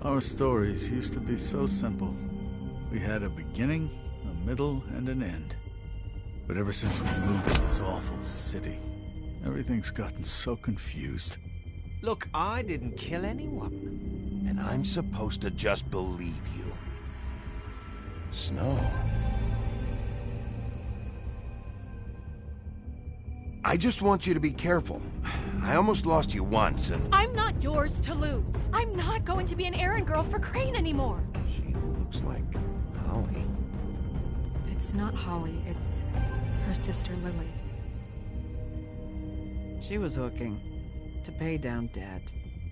Our stories used to be so simple. We had a beginning, a middle, and an end. But ever since we moved to this awful city, everything's gotten so confused. Look, I didn't kill anyone. And I'm supposed to just believe you. Snow. I just want you to be careful. I almost lost you once, and... I'm not yours to lose. I'm not going to be an errand girl for Crane anymore. She looks like Holly. It's not Holly, it's her sister Lily. She was hooking to pay down debt.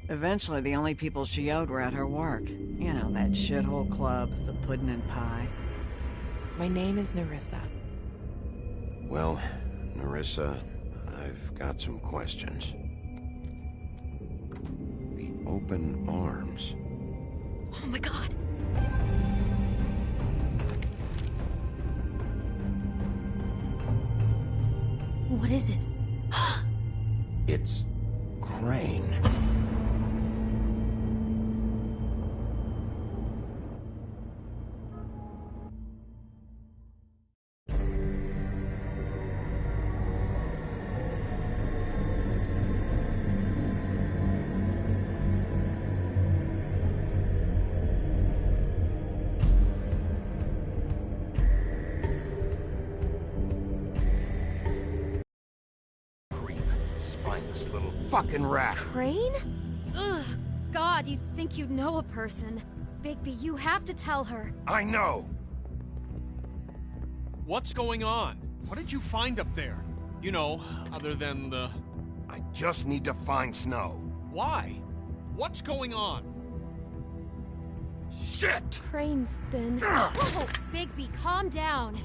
Eventually, the only people she owed were at her work. You know, that shithole club, the puddin' and pie. My name is Nerissa. Well, Nerissa, I've got some questions. The open arms. Oh my god. What is it? It's Crane. Spineless little fucking rat. Crane? Ugh, God, you think you know a person. Bigby, you have to tell her. I know. What's going on? What did you find up there? You know, other than the... I just need to find Snow. Why? What's going on? Shit! Crane's been... Whoa, Bigby, calm down.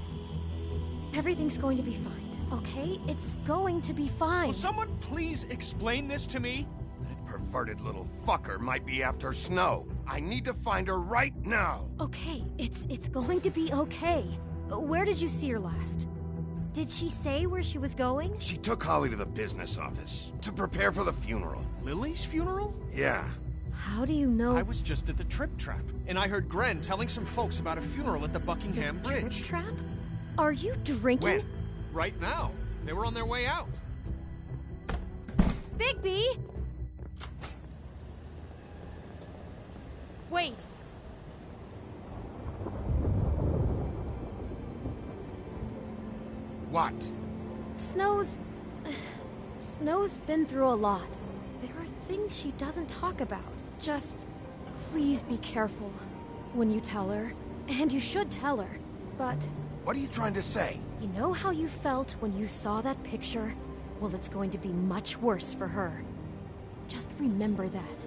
Everything's going to be fine. Okay? It's going to be fine. Will someone please explain this to me? That perverted little fucker might be after Snow. I need to find her right now. Okay, it's going to be okay. Where did you see her last? Did she say where she was going? She took Holly to the business office to prepare for the funeral. Lily's funeral? Yeah. How do you know? I was just at the Trip Trap, and I heard Gren telling some folks about a funeral at the Buckingham Bridge. Trip Trap? Are you drinking? When? Right now. They were on their way out. Bigby! Wait. What? Snow's been through a lot. There are things she doesn't talk about. Just, please be careful when you tell her. And you should tell her. But... What are you trying to say? You know how you felt when you saw that picture? Well, it's going to be much worse for her. Just remember that.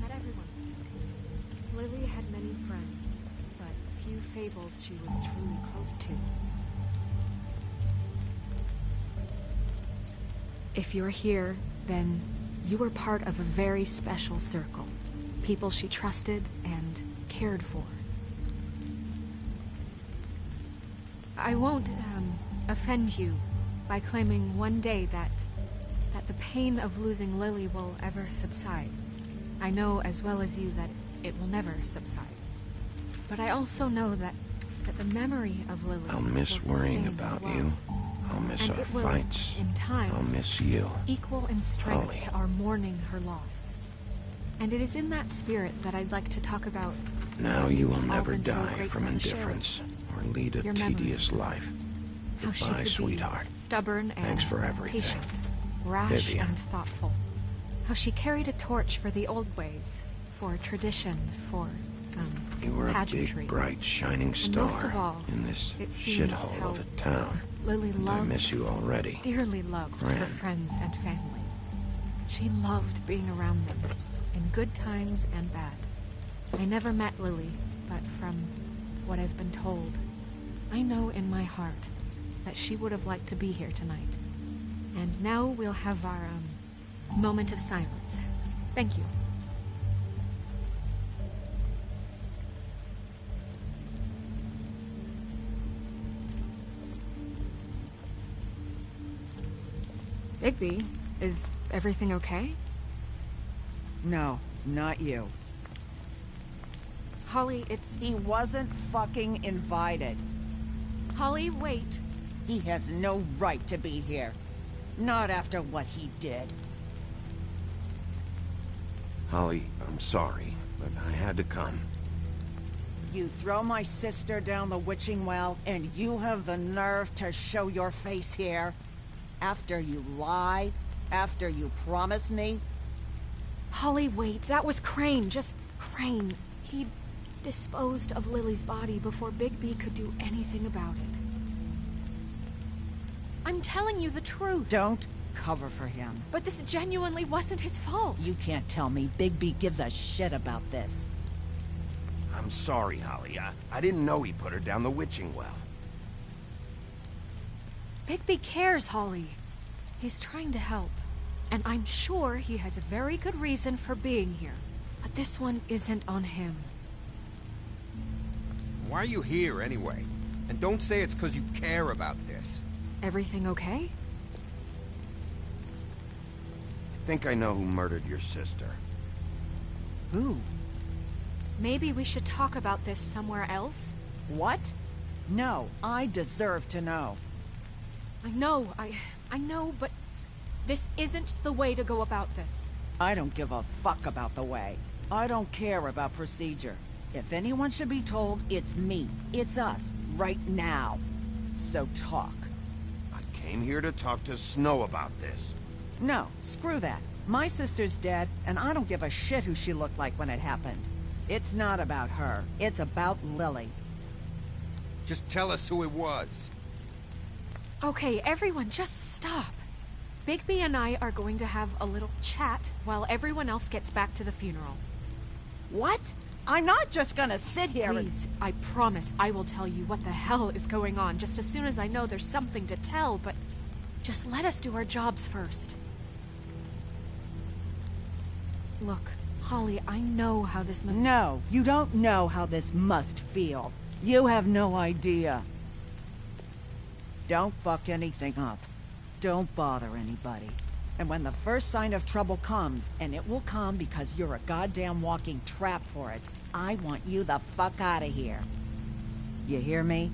That everyone spoke. Lily had many friends, but few fables she was truly close to. If you're here, then you were part of a very special circle. People she trusted and cared for. I won't offend you by claiming one day that the pain of losing Lily will ever subside. I know as well as you that it will never subside. But I also know that the memory of Lily I'll miss will worrying sustain about as well. you. I'll miss And our it will, fights. in time, I'll miss you. equal in strength Holly. to our mourning her loss. And it is in that spirit that I'd like to talk about. Now you will We've all never been so die grateful from to share indifference or lead a your tedious memories. life. How she Goodbye, could sweetheart. be stubborn and Thanks for everything. patient, rash Vivian. and thoughtful. How she carried a torch for the old ways, for tradition, for You were a pageantry. big, bright, shining star most of all, in this it seems shithole how of a town. Lily And I loved, miss you already. dearly loved her Gran. friends and family. She loved being around them, in good times and bad. I never met Lily, but from what I've been told, I know in my heart that she would have liked to be here tonight. And now we'll have our, moment of silence. Thank you. Bigby, is everything okay? No, not you. Holly, it's... He wasn't fucking invited. Holly, wait. He has no right to be here. Not after what he did. Holly, I'm sorry, but I had to come. You throw my sister down the witching well, and you have the nerve to show your face here? After you lie? After you promise me? Holly, wait. That was Crane. Just Crane. He disposed of Lily's body before Bigby could do anything about it. I'm telling you the truth. Don't cover for him. But this genuinely wasn't his fault. You can't tell me Bigby gives a shit about this. I'm sorry, Holly. I didn't know he put her down the witching well. Bigby cares, Holly. He's trying to help. And I'm sure he has a very good reason for being here. But this one isn't on him. Why are you here, anyway? And don't say it's because you care about this. Everything okay? I think I know who murdered your sister. Who? Maybe we should talk about this somewhere else? What? No, I deserve to know. I know, but this isn't the way to go about this. I don't give a fuck about the way. I don't care about procedure. If anyone should be told, it's me. It's us, right now. So talk. I came here to talk to Snow about this. No, screw that. My sister's dead, and I don't give a shit who she looked like when it happened. It's not about her. It's about Lily. Just tell us who it was. Okay, everyone, just stop. Bigby and I are going to have a little chat while everyone else gets back to the funeral. What? I'm not just gonna sit here Please, I promise I will tell you what the hell is going on just as soon as I know there's something to tell, but just let us do our jobs first. Look, Holly, I know how this must... No, you don't know how this must feel. You have no idea. Don't fuck anything up. Don't bother anybody. And when the first sign of trouble comes, and it will come because you're a goddamn walking trap for it, I want you the fuck out of here. You hear me?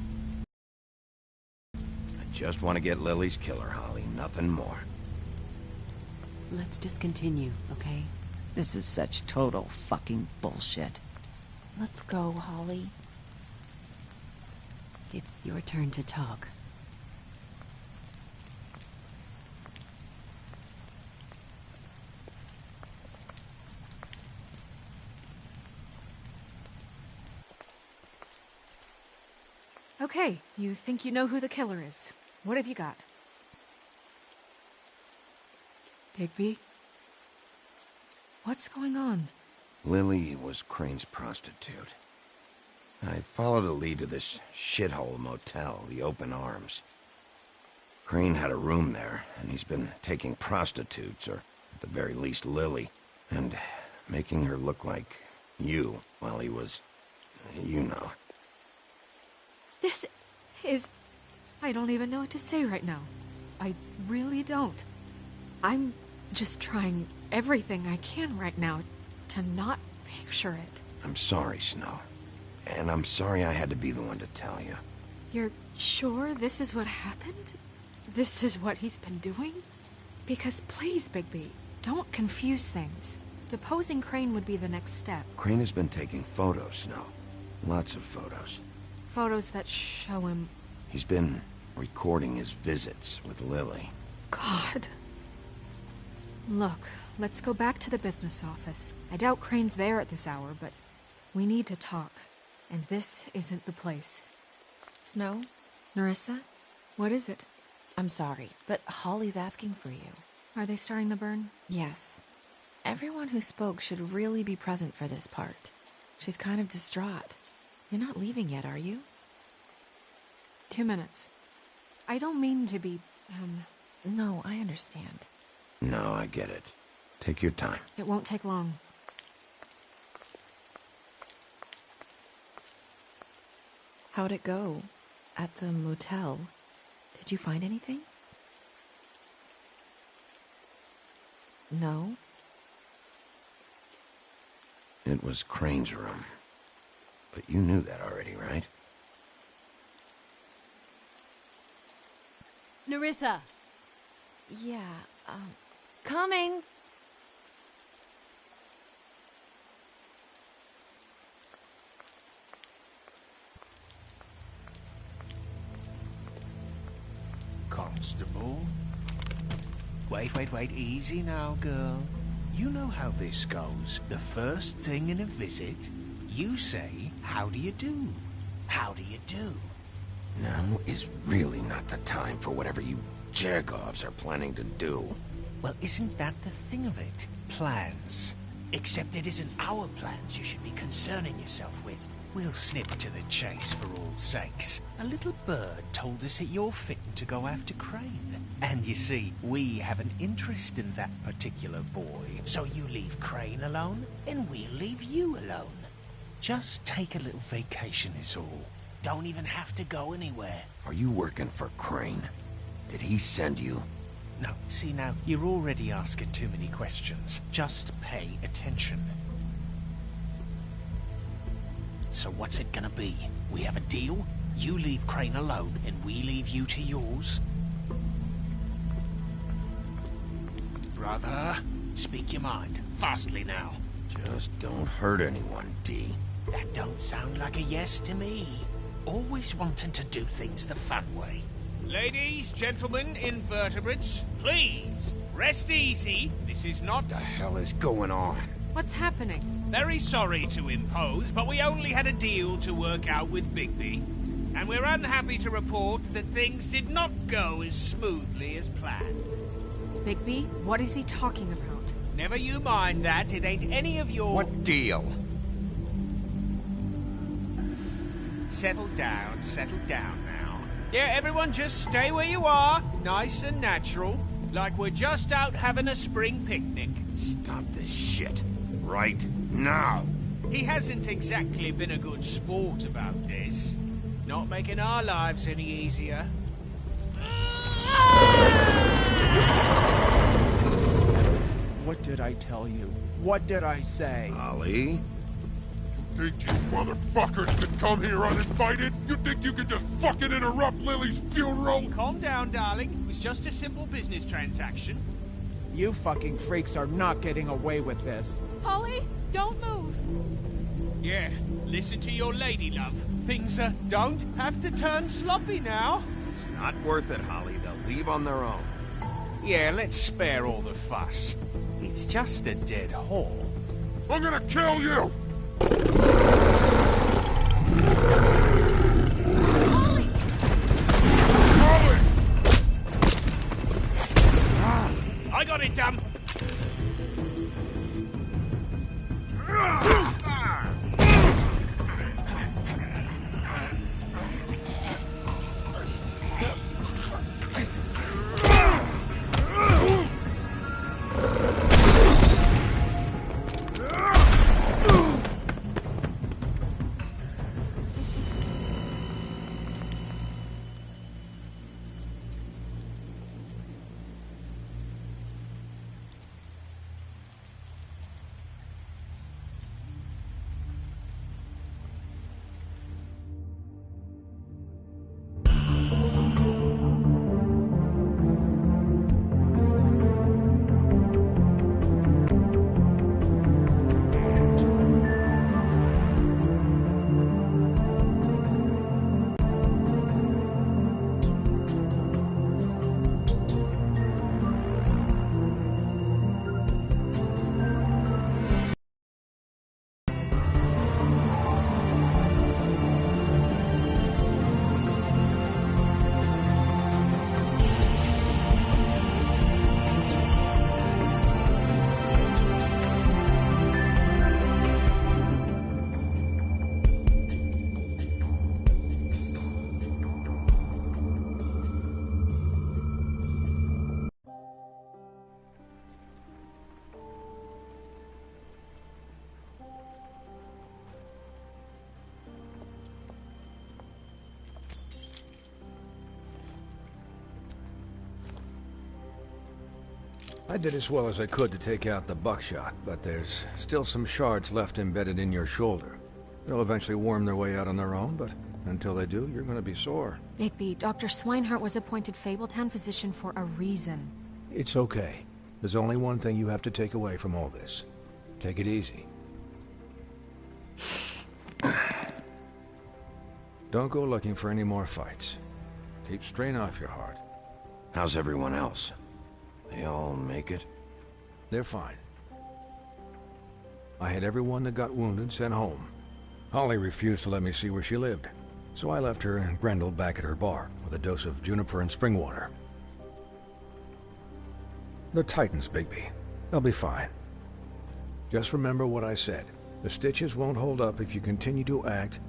I just want to get Lily's killer, Holly. Nothing more. Let's just continue, okay? This is such total fucking bullshit. Let's go, Holly. It's your turn to talk. Okay, you think you know who the killer is. What have you got? Bigby? What's going on? Lily was Crane's prostitute. I followed a lead to this shithole motel, the Open Arms. Crane had a room there, and he's been taking prostitutes, or at the very least Lily, and making her look like you while he was, you know. This is... I don't even know what to say right now. I really don't. I'm just trying everything I can right now to not picture it. I'm sorry, Snow. And I'm sorry I had to be the one to tell you. You're sure this is what happened? This is what he's been doing? Because please, Bigby, don't confuse things. Deposing Crane would be the next step. Crane has been taking photos, Snow. Lots of photos. Photos that show him... He's been recording his visits with Lily. God. Look, let's go back to the business office. I doubt Crane's there at this hour, but We need to talk, and this isn't the place. Snow? Nerissa? What is it? I'm sorry, but Holly's asking for you. Are they starting the burn? Yes. Everyone who spoke should really be present for this part. She's kind of distraught. You're not leaving yet, are you? 2 minutes. I don't mean to be, No, I understand. No, I get it. Take your time. It won't take long. How'd it go? At the motel? Did you find anything? No? It was Crane's room. But you knew that already, right? Nerissa! Yeah, coming! Constable? Wait, easy now, girl. You know how this goes. The first thing in a visit, you say, how do you do? How do you do? Now is really not the time for whatever you Jergovs are planning to do. Well, isn't that the thing of it? Plans. Except it isn't our plans you should be concerning yourself with. We'll snip to the chase for all sakes. A little bird told us that you're fitting to go after Crane. And you see, we have an interest in that particular boy. So you leave Crane alone, and we'll leave you alone. Just take a little vacation is all. Don't even have to go anywhere. Are you working for Crane? Did he send you? No, see now, you're already asking too many questions. Just pay attention. So what's it gonna be? We have a deal? You leave Crane alone, and we leave you to yours? Brother, speak your mind. Fastly now. Just don't hurt anyone, D. That don't sound like a yes to me. Always wanting to do things the fun way. Ladies, gentlemen, invertebrates, please, rest easy. This is not... What the hell is going on? What's happening? Very sorry to impose, but we only had a deal to work out with Bigby. And we're unhappy to report that things did not go as smoothly as planned. Bigby, what is he talking about? Never you mind that, it ain't any of your... What deal? Settle down now. Yeah, everyone just stay where you are, nice and natural, like we're just out having a spring picnic. Stop this shit, right now. He hasn't exactly been a good sport about this. Not making our lives any easier. What did I tell you? What did I say? Ollie? Think you motherfuckers could come here uninvited? You think you could just fucking interrupt Lily's funeral? Calm down, darling. It was just a simple business transaction. You fucking freaks are not getting away with this. Holly, don't move! Yeah, listen to your lady, love. Things, don't have to turn sloppy now. It's not worth it, Holly. They'll leave on their own. Yeah, let's spare all the fuss. It's just a dead hole. I'm gonna kill you! Holly! Holly! I got it, damn! I did as well as I could to take out the buckshot, but there's still some shards left embedded in your shoulder. They'll eventually worm their way out on their own, but until they do, you're gonna be sore. Bigby, Dr. Swinehart was appointed Fabletown physician for a reason. It's okay. There's only one thing you have to take away from all this. Take it easy. Don't go looking for any more fights. Keep strain off your heart. How's everyone else? They all make it? They're fine. I had everyone that got wounded sent home. Holly refused to let me see where she lived, so I left her and Grendel back at her bar with a dose of juniper and spring water. They're Titans, Bigby. They'll be fine. Just remember what I said. The stitches won't hold up if you continue to act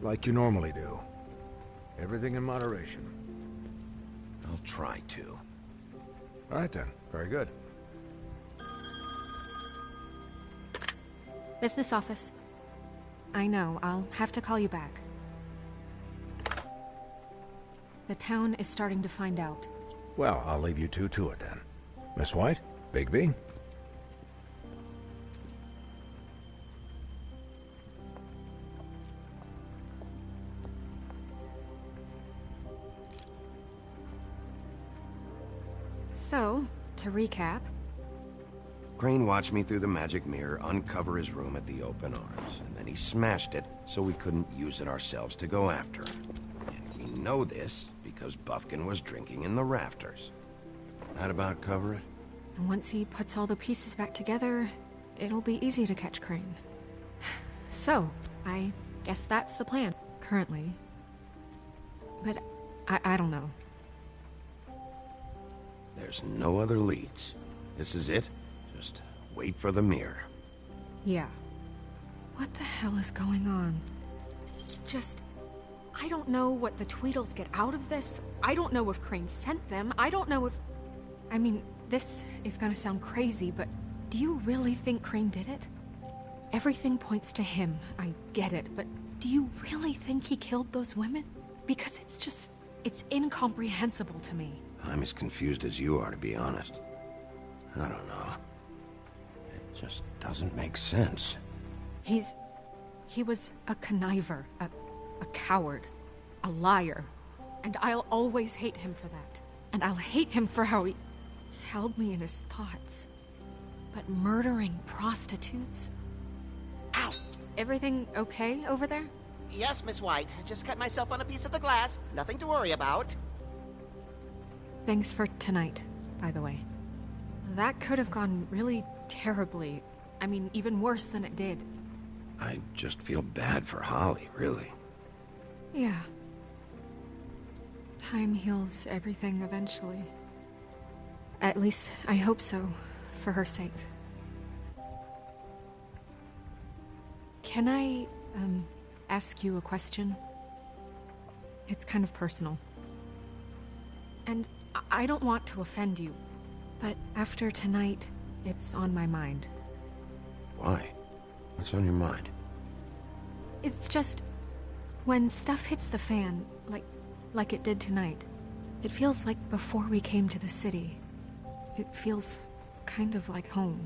like you normally do. Everything in moderation. I'll try to. All right then. Very good. Business office. I know, I'll have to call you back. The town is starting to find out. Well, I'll leave you two to it then. Miss White, Bigby. So, to recap... Crane watched me through the magic mirror uncover his room at the open arms, and then he smashed it so we couldn't use it ourselves to go after him. And we know this because Buffkin was drinking in the rafters. That about cover it? And once he puts all the pieces back together, it'll be easy to catch Crane. So, I guess that's the plan, currently. But I don't know. There's no other leads. This is it. Just wait for the mirror. Yeah. What the hell is going on? I don't know what the Tweedles get out of this. I don't know if Crane sent them. I don't know if... I mean, this is gonna sound crazy, but do you really think Crane did it? Everything points to him. I get it, but do you really think he killed those women? Because it's incomprehensible to me. I'm as confused as you are, to be honest. I don't know. It just doesn't make sense. He was a conniver, a coward, a liar. And I'll always hate him for that. And I'll hate him for how he held me in his thoughts. But murdering prostitutes? Ow! Everything okay over there? Yes, Miss White. I just cut myself on a piece of the glass. Nothing to worry about. Thanks for tonight, by the way. That could have gone really terribly. I mean, even worse than it did. I just feel bad for Holly, really. Yeah. Time heals everything eventually. At least, I hope so, for her sake. Can I, ask you a question? It's kind of personal. And I don't want to offend you, but after tonight, it's on my mind. Why? What's on your mind? It's just... when stuff hits the fan, like it did tonight, it feels like before we came to the city. It feels kind of like home.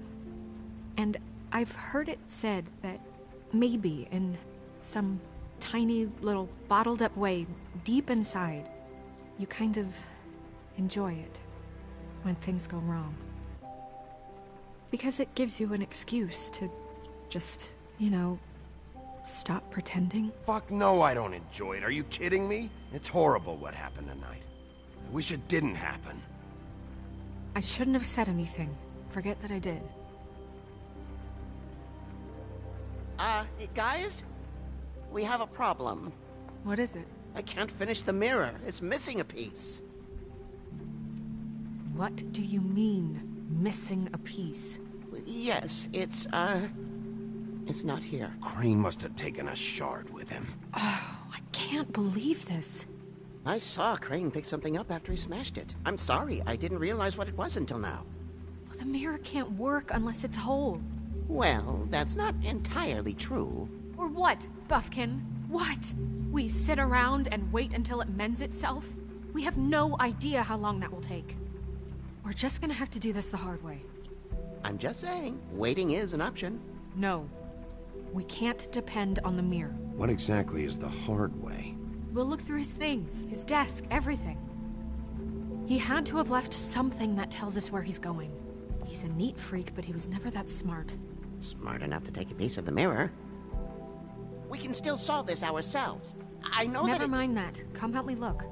And I've heard it said that maybe in some tiny little bottled up way deep inside, you kind of enjoy it when things go wrong. Because it gives you an excuse to just, you know, stop pretending. Fuck no, I don't enjoy it. Are you kidding me? It's horrible what happened tonight. I wish it didn't happen. I shouldn't have said anything. Forget that I did. Guys? We have a problem. What is it? I can't finish the mirror. It's missing a piece. What do you mean, missing a piece? Yes, it's not here. Crane must have taken a shard with him. Oh, I can't believe this. I saw Crane pick something up after he smashed it. I'm sorry, I didn't realize what it was until now. Well, the mirror can't work unless it's whole. Well, that's not entirely true. Or what, Buffkin? What? We sit around and wait until it mends itself? We have no idea how long that will take. We're just gonna have to do this the hard way. I'm just saying, waiting is an option. No. We can't depend on the mirror. What exactly is the hard way? We'll look through his things, his desk, everything. He had to have left something that tells us where he's going. He's a neat freak, but he was never that smart. Smart enough to take a piece of the mirror. We can still solve this ourselves. I know that. Never mind that. Come help me look.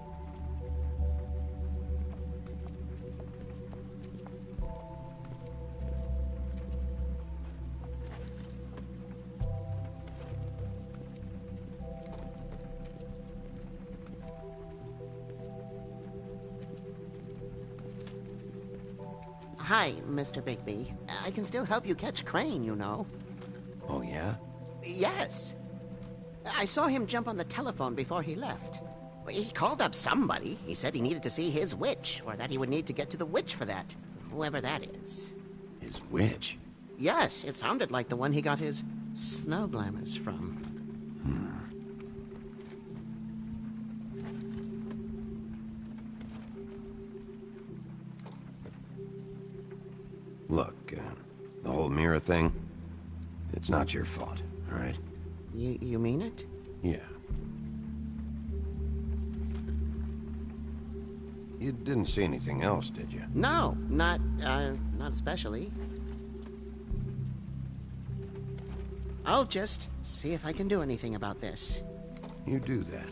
Hi, Mr. Bigby. I can still help you catch Crane, you know. Oh, yeah? Yes. I saw him jump on the telephone before he left. He called up somebody. He said he needed to see his witch, or that he would need to get to the witch for that. Whoever that is. His witch? Yes, it sounded like the one he got his snow glamours from. Look, the whole mirror thing, it's not your fault, all right? You mean it? Yeah. You didn't see anything else, did you? No, not especially. I'll just see if I can do anything about this. You do that.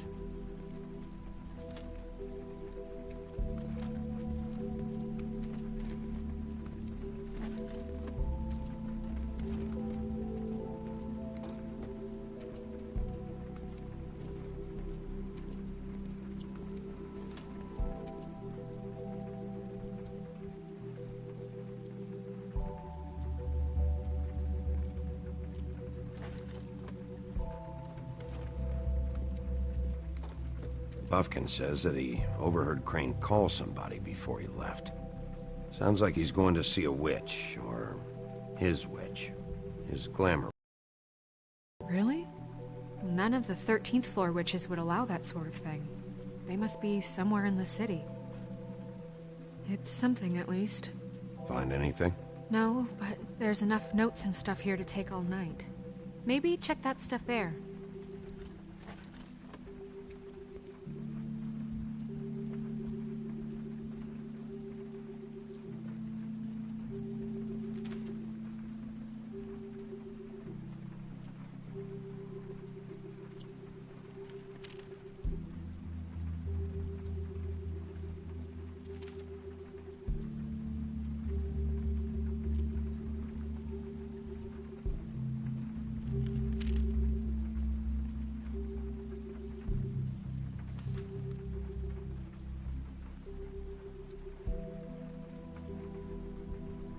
Buffkin says that he overheard Crane call somebody before he left. Sounds like he's going to see a witch, or his witch. His glamour. Really? None of the 13th floor witches would allow that sort of thing. They must be somewhere in the city. It's something, at least. Find anything? No, but there's enough notes and stuff here to take all night. Maybe check that stuff there.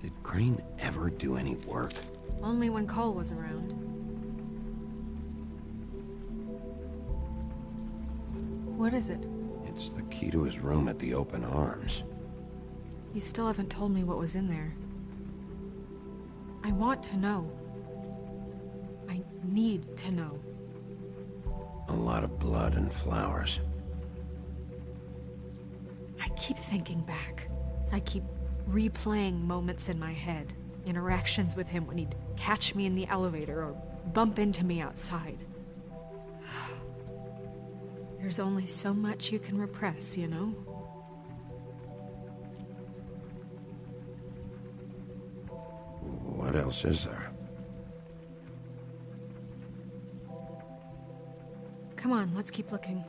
Did Crane ever do any work? Only when Cole was around. What is it? It's the key to his room at the Open Arms. You still haven't told me what was in there. I want to know. I need to know. A lot of blood and flowers. I keep thinking back. I keep replaying moments in my head. Interactions with him when he'd catch me in the elevator or bump into me outside. There's only so much you can repress, you know? What else is there? Come on, let's keep looking.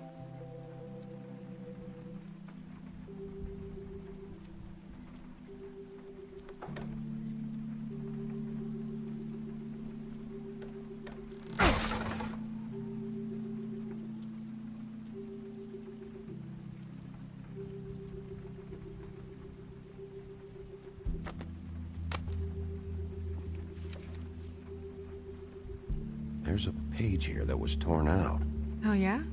There's a page here that was torn out. Oh, yeah?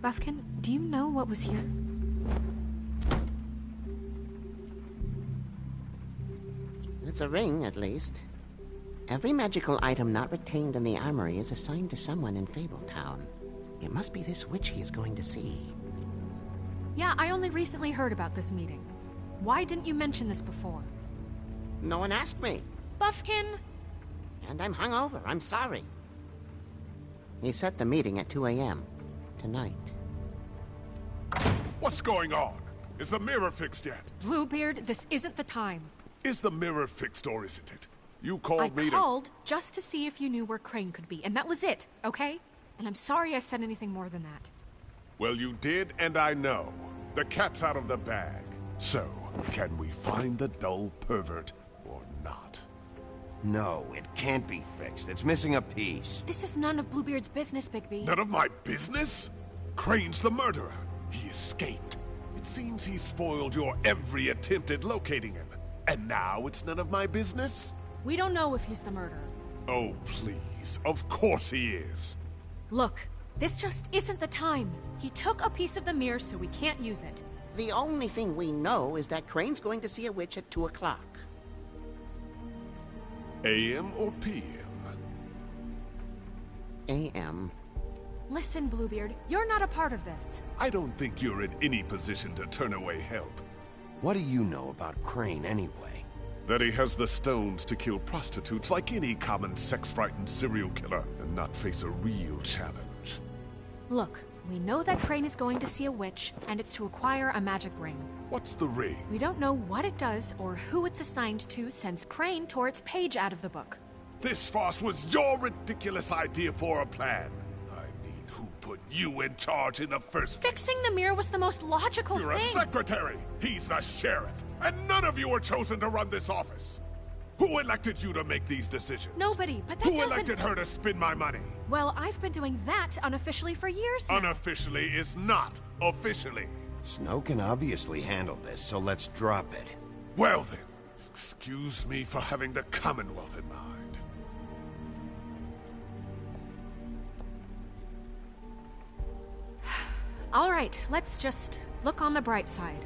Buffkin, do you know what was here? It's a ring, at least. Every magical item not retained in the armory is assigned to someone in Fabletown. It must be this witch he is going to see. Yeah, I only recently heard about this meeting. Why didn't you mention this before? No one asked me. Buffkin! And I'm hungover. I'm sorry. He set the meeting at 2 a.m. tonight. What's going on? Is the mirror fixed yet? Bluebeard, this isn't the time. Is the mirror fixed or isn't it? You called me I called just to see if you knew where Crane could be, and that was it, okay? And I'm sorry I said anything more than that. Well, you did, and I know. The cat's out of the bag. So, can we find the dull pervert or not? No, it can't be fixed. It's missing a piece. This is none of Bluebeard's business, Bigby. None of my business? Crane's the murderer. He escaped. It seems he spoiled your every attempt at locating him. And now it's none of my business? We don't know if he's the murderer. Oh, please. Of course he is. Look, this just isn't the time. He took a piece of the mirror, so we can't use it. The only thing we know is that Crane's going to see a witch at 2 o'clock. AM or PM? AM. Listen, Bluebeard, you're not a part of this. I don't think you're in any position to turn away help. What do you know about Crane, anyway? That he has the stones to kill prostitutes like any common sex-frightened serial killer and not face a real challenge. Look, we know that Crane is going to see a witch, and it's to acquire a magic ring. What's the ring? We don't know what it does or who it's assigned to since Crane tore its page out of the book. This farce was your ridiculous idea for a plan. I mean, who put you in charge in the first place? Fixing the mirror was the most logical You're thing. a secretary. He's the sheriff. And none of you were chosen to run this office. Who elected you to make these decisions? Nobody, but that Who doesn't... elected her to spend my money? Well, I've been doing that unofficially for years now. Unofficially is not officially. Snow can obviously handle this, so let's drop it. Well then, excuse me for having the Commonwealth in mind. All right, let's just look on the bright side.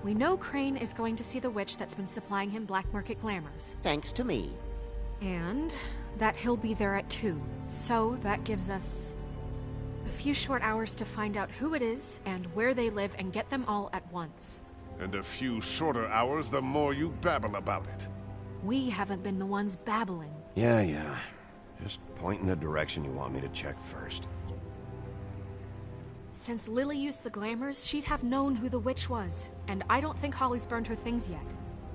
We know Crane is going to see the witch that's been supplying him black market glamours. Thanks to me. And that he'll be there at 2. So that gives us a few short hours to find out who it is and where they live and get them all at once. And a few shorter hours the more you babble about it. We haven't been the ones babbling. Yeah. Just point in the direction you want me to check first. Since Lily used the glamours, she'd have known who the witch was. And I don't think Holly's burned her things yet.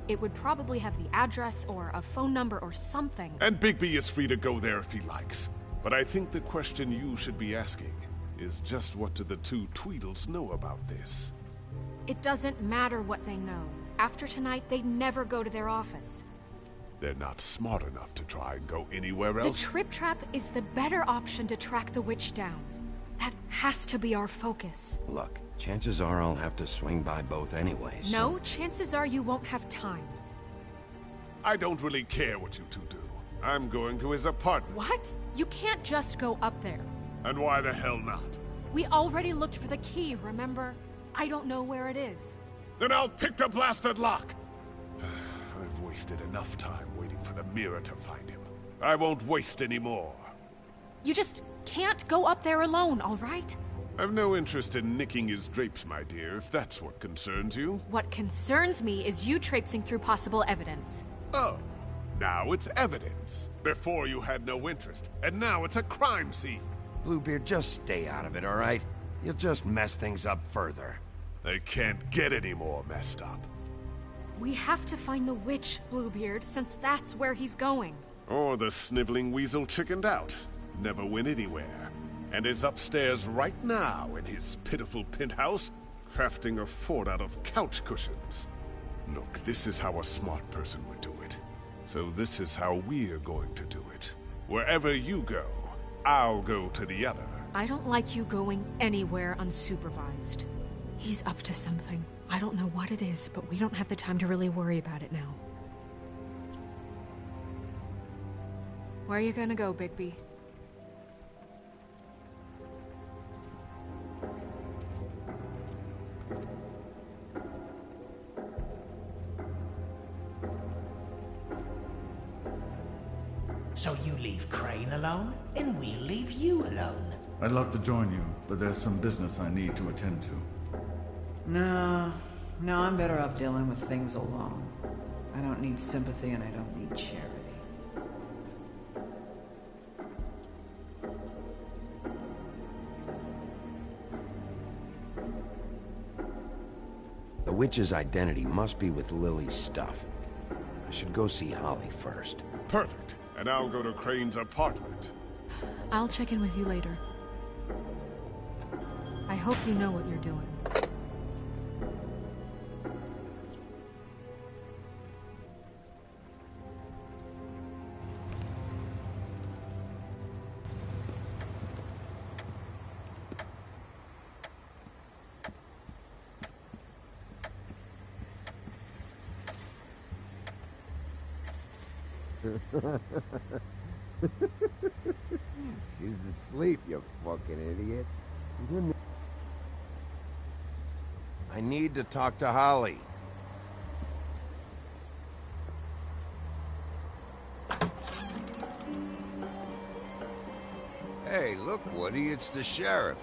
It would probably have the address or a phone number or something. And Bigby is free to go there if he likes. But I think the question you should be asking is just what do the two Tweedles know about this? It doesn't matter what they know. After tonight, they'd never go to their office. They're not smart enough to try and go anywhere else. The Trip Trap is the better option to track the witch down. That has to be our focus. Look, chances are I'll have to swing by both anyway, so... No, chances are you won't have time. I don't really care what you two do. I'm going to his apartment. What? You can't just go up there. And why the hell not? We already looked for the key, remember? I don't know where it is. Then I'll pick the blasted lock! I've wasted enough time waiting for the mirror to find him. I won't waste any more. You just can't go up there alone, all right? I've no interest in nicking his drapes, my dear, if that's what concerns you. What concerns me is you traipsing through possible evidence. Oh, now it's evidence. Before you had no interest, and now it's a crime scene. Bluebeard, just stay out of it, all right? You'll just mess things up further. They can't get any more messed up. We have to find the witch, Bluebeard, since that's where he's going. Or the sniveling weasel chickened out. Never went anywhere. And is upstairs right now in his pitiful penthouse, crafting a fort out of couch cushions. Look, this is how a smart person would do it. So this is how we're going to do it. Wherever you go, I'll go to the other. I don't like you going anywhere unsupervised. He's up to something. I don't know what it is, but we don't have the time to really worry about it now. Where are you gonna go, Bigby? So you leave Crane alone, and we'll leave you alone. I'd love to join you, but there's some business I need to attend to. Nah, No, I'm better off dealing with things alone. I don't need sympathy and I don't need charity. The witch's identity must be with Lily's stuff. I should go see Holly first. Perfect. And I'll go to Crane's apartment. I'll check in with you later. I hope you know what you're doing. She's asleep, you fucking idiot. I need to talk to Holly. Hey, look, Woody, it's the sheriff.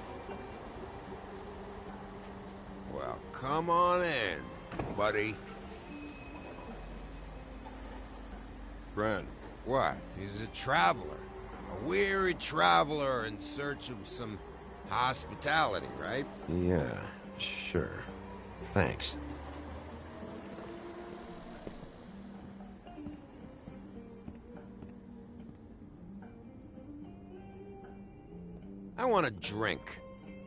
Well, come on in, buddy. Brent. What? He's a traveler. A weary traveler in search of some hospitality, right? Yeah, sure. Thanks. I want a drink.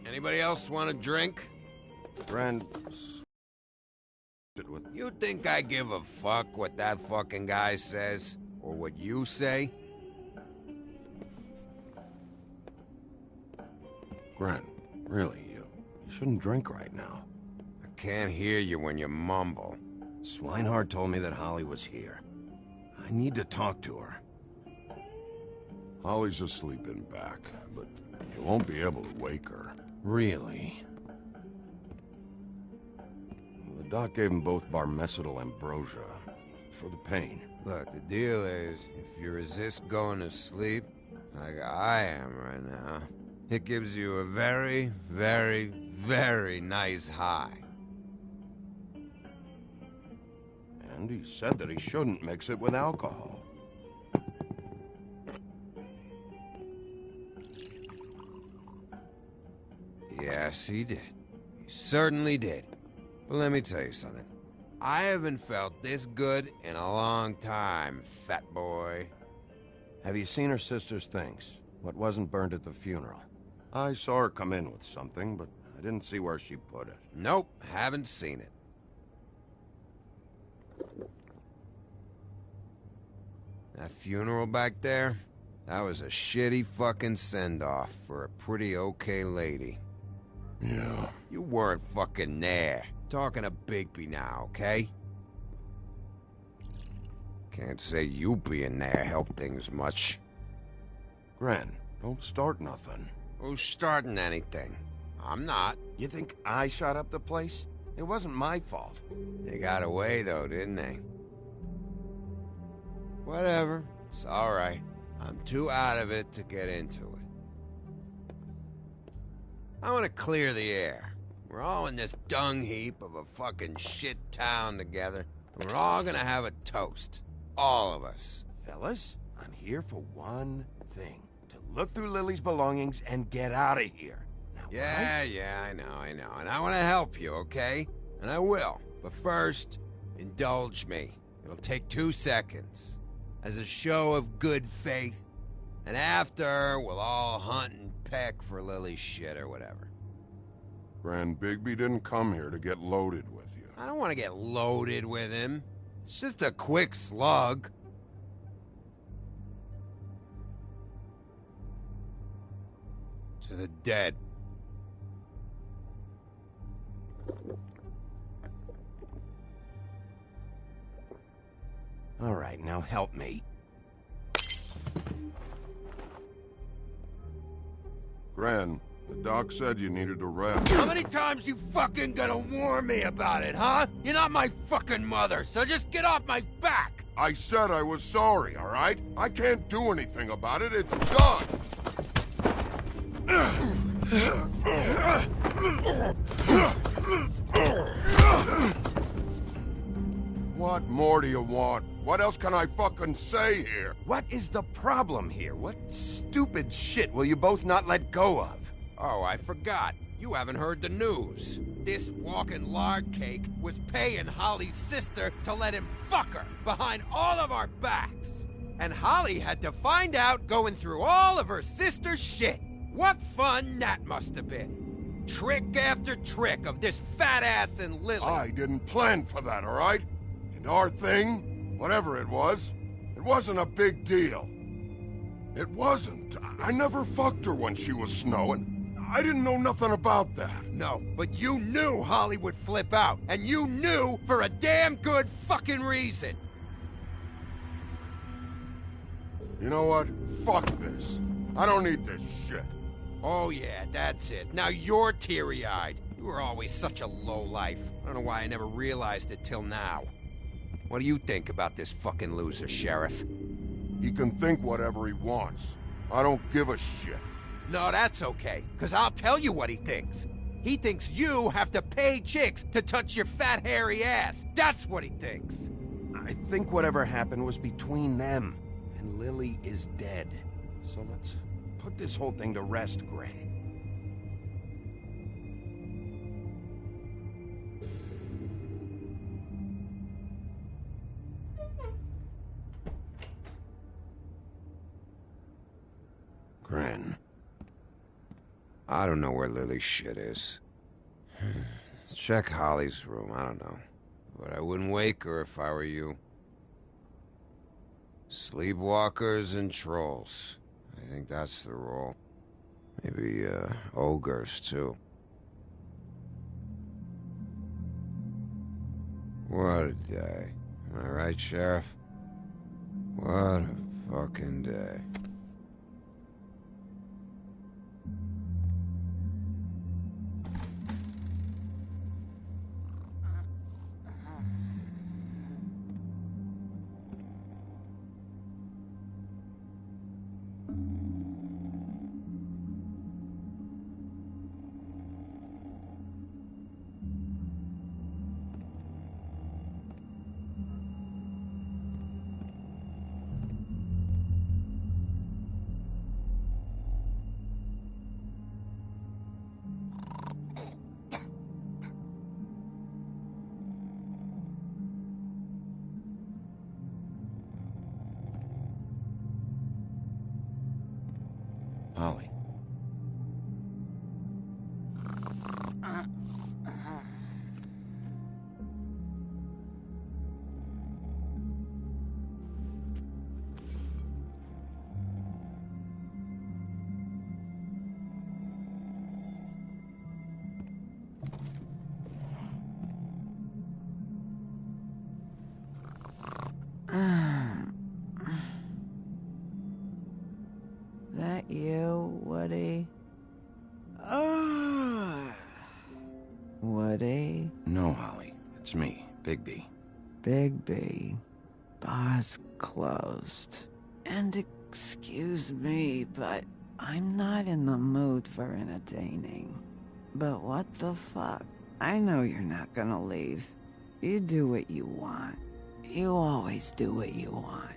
Anybody else want a drink? Brent... You think I give a fuck what that fucking guy says? Or what you say? Grant, really, you shouldn't drink right now. I can't hear you when you mumble. Swinehart told me that Holly was here. I need to talk to her. Holly's asleep in back, but you won't be able to wake her. Really? The doc gave them both barmecidal ambrosia for the pain. Look, the deal is, if you resist going to sleep, like I am right now, it gives you a very, very, very nice high. And he said that he shouldn't mix it with alcohol. Yes, he did. He certainly did. But let me tell you something. I haven't felt this good in a long time, fat boy. Have you seen her sister's things? What wasn't burned at the funeral? I saw her come in with something, but I didn't see where she put it. Nope, haven't seen it. That funeral back there? That was a shitty fucking send-off for a pretty okay lady. Yeah. You weren't fucking there. Talking to Bigby now, okay? Can't say you being there helped things much. Gren, don't start nothing. Who's starting anything? I'm not. You think I shot up the place? It wasn't my fault. They got away, though, didn't they? Whatever. It's alright. I'm too out of it to get into it. I want to clear the air. We're all in this dung heap of a fucking shit town together. And we're all gonna have a toast. All of us. Fellas, I'm here for one thing. To look through Lily's belongings and get out of here. Now, Yeah, I know. And I want to help you, okay? And I will. But first, indulge me. It'll take 2 seconds. As a show of good faith. And after, we'll all hunt and peck for Lily's shit or whatever. Grand Bigby didn't come here to get loaded with you. I don't want to get loaded with him. It's just a quick slug. To the dead. All right, now help me. Gran, the doc said you needed a rest. How many times you fucking gonna warn me about it, huh? You're not my fucking mother, so just get off my back! I said I was sorry, all right? I can't do anything about it. It's done! What more do you want? What else can I fucking say here? What is the problem here? What stupid shit will you both not let go of? Oh, I forgot. You haven't heard the news. This walking lard cake was paying Holly's sister to let him fuck her behind all of our backs. And Holly had to find out going through all of her sister's shit. What fun that must have been. Trick after trick of this fat ass and Lily. I didn't plan for that, all right? And our thing, whatever it wasn't a big deal. It wasn't. I never fucked her when she was snowing. I didn't know nothing about that. No, but you knew Holly would flip out. And you knew for a damn good fucking reason. You know what? Fuck this. I don't need this shit. Oh yeah, that's it. Now you're teary-eyed. You were always such a lowlife. I don't know why I never realized it till now. What do you think about this fucking loser, Sheriff? He can think whatever he wants. I don't give a shit. No, that's okay, because I'll tell you what he thinks. He thinks you have to pay chicks to touch your fat, hairy ass. That's what he thinks. I think whatever happened was between them. And Lily is dead. So let's put this whole thing to rest, Gren. Gren. I don't know where Lily's shit is. Check Holly's room, I don't know. But I wouldn't wake her if I were you. Sleepwalkers and trolls. I think that's the rule. Maybe, ogres, too. What a day. Am I right, Sheriff? What a fucking day. Holly. That you, Woody? Woody? No, Holly. It's me, Bigby. Bigby. Bar's closed. And excuse me, but I'm not in the mood for entertaining. But what the fuck? I know you're not gonna leave. You do what you want. You always do what you want.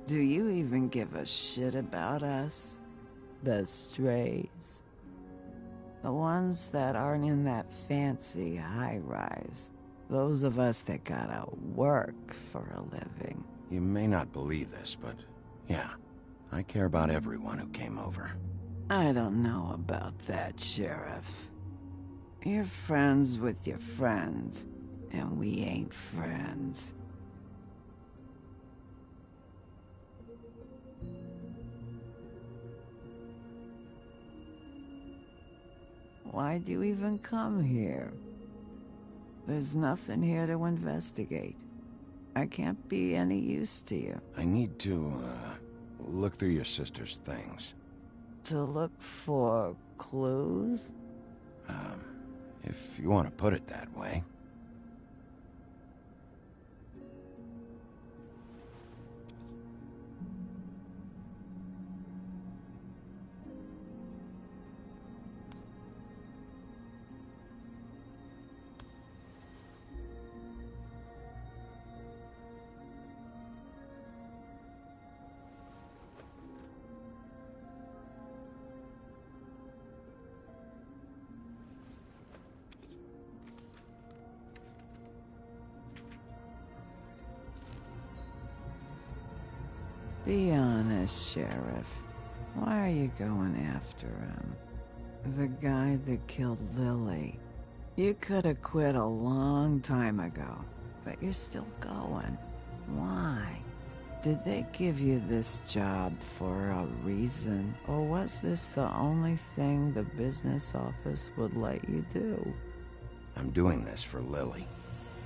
Do you even give a shit about us? The strays? The ones that aren't in that fancy high-rise. Those of us that gotta work for a living. You may not believe this, but yeah, I care about everyone who came over. I don't know about that, Sheriff. You're friends with your friends, and we ain't friends. Why'd you even come here? There's nothing here to investigate. I can't be any use to you. I need to, look through your sister's things. To look for clues? if you want to put it that way. Be honest, Sheriff. Why are you going after him? The guy that killed Lily. You could have quit a long time ago, but you're still going. Why? Did they give you this job for a reason, or was this the only thing the business office would let you do? I'm doing this for Lily.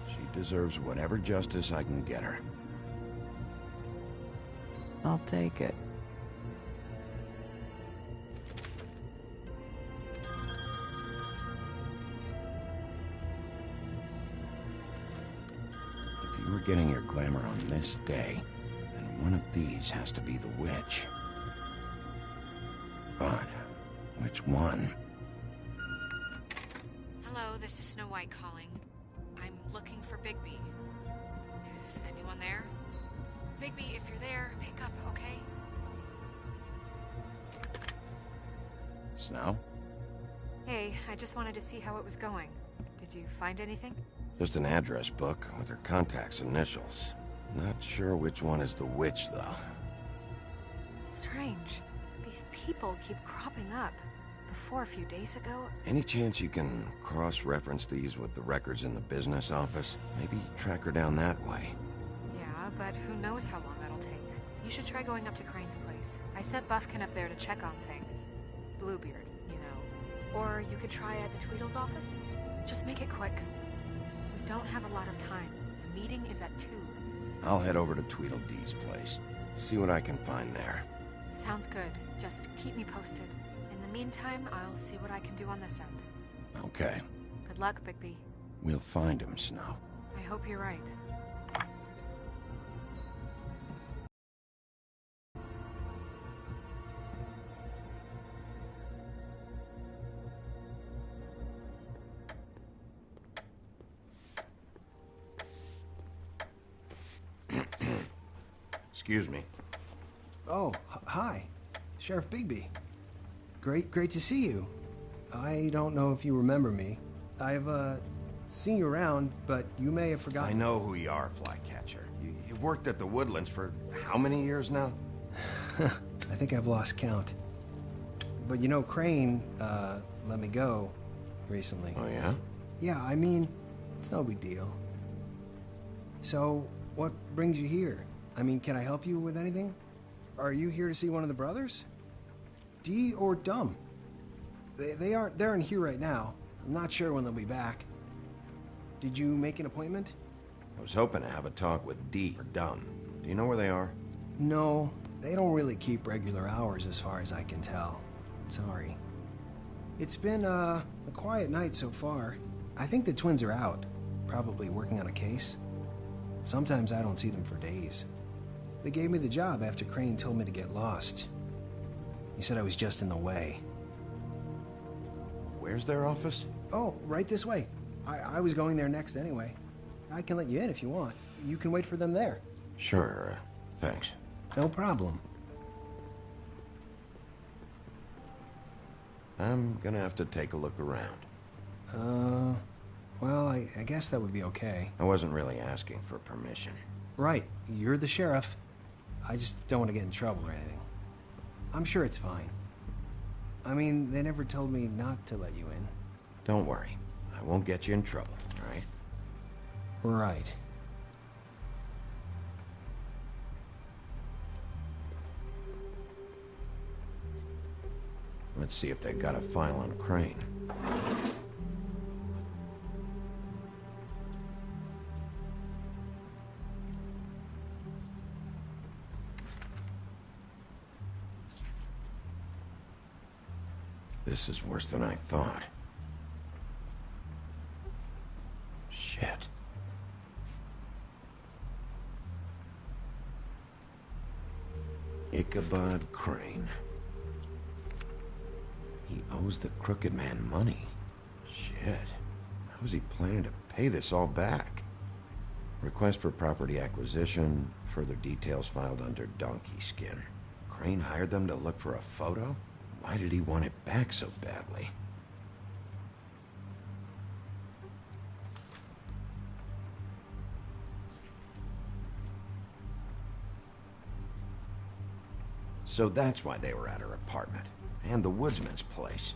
She deserves whatever justice I can get her. I'll take it. If you were getting your glamour on this day, then one of these has to be the witch. But which one? Hello, this is Snow White calling. I'm looking for Bigby. Is anyone there? Bigby, if you're there, pick up, okay? Snow? Hey, I just wanted to see how it was going. Did you find anything? Just an address book with her contact's initials. Not sure which one is the witch, though. Strange. These people keep cropping up. Before a few days ago... Any chance you can cross-reference these with the records in the business office? Maybe track her down that way. Yeah, but who knows how long that'll take. You should try going up to Crane's place. I sent Buffkin up there to check on things. Bluebeard, you know. Or you could try at the Tweedle's office. Just make it quick. We don't have a lot of time. The meeting is at 2. I'll head over to Tweedledee's place. See what I can find there. Sounds good. Just keep me posted. In the meantime, I'll see what I can do on this end. Okay. Good luck, Bigby. We'll find him, Snow. I hope you're right. Excuse me. Oh, hi. Sheriff Bigby. Great to see you. I don't know if you remember me. I've, seen you around, but you may have forgotten. I know who you are, Flycatcher. You've worked at the Woodlands for how many years now? I think I've lost count. But you know, Crane, let me go recently. Oh, yeah? Yeah, I mean, it's no big deal. So, what brings you here? I mean, can I help you with anything? Are you here to see one of the brothers? Dee or Dumb? They're in here right now. I'm not sure when they'll be back. Did you make an appointment? I was hoping to have a talk with Dee or Dumb. Do you know where they are? No, they don't really keep regular hours as far as I can tell. Sorry. It's been, a quiet night so far. I think the twins are out, probably working on a case. Sometimes I don't see them for days. They gave me the job after Crane told me to get lost. He said I was just in the way. Where's their office? Oh, right this way. I was going there next anyway. I can let you in if you want. You can wait for them there. Sure, thanks. No problem. I'm gonna have to take a look around. Well, I guess that would be okay. I wasn't really asking for permission. Right, you're the sheriff. I just don't want to get in trouble or anything. I'm sure it's fine. I mean, they never told me not to let you in. Don't worry. I won't get you in trouble, all right? Right. Let's see if they got a file on Crane. This is worse than I thought. Ichabod Crane. He owes the crooked man money. Shit. How's he planning to pay this all back? Request for property acquisition. Further details filed under donkey skin. Crane hired them to look for a photo? Why did he want it back so badly? So that's why they were at her apartment. And the woodsman's place.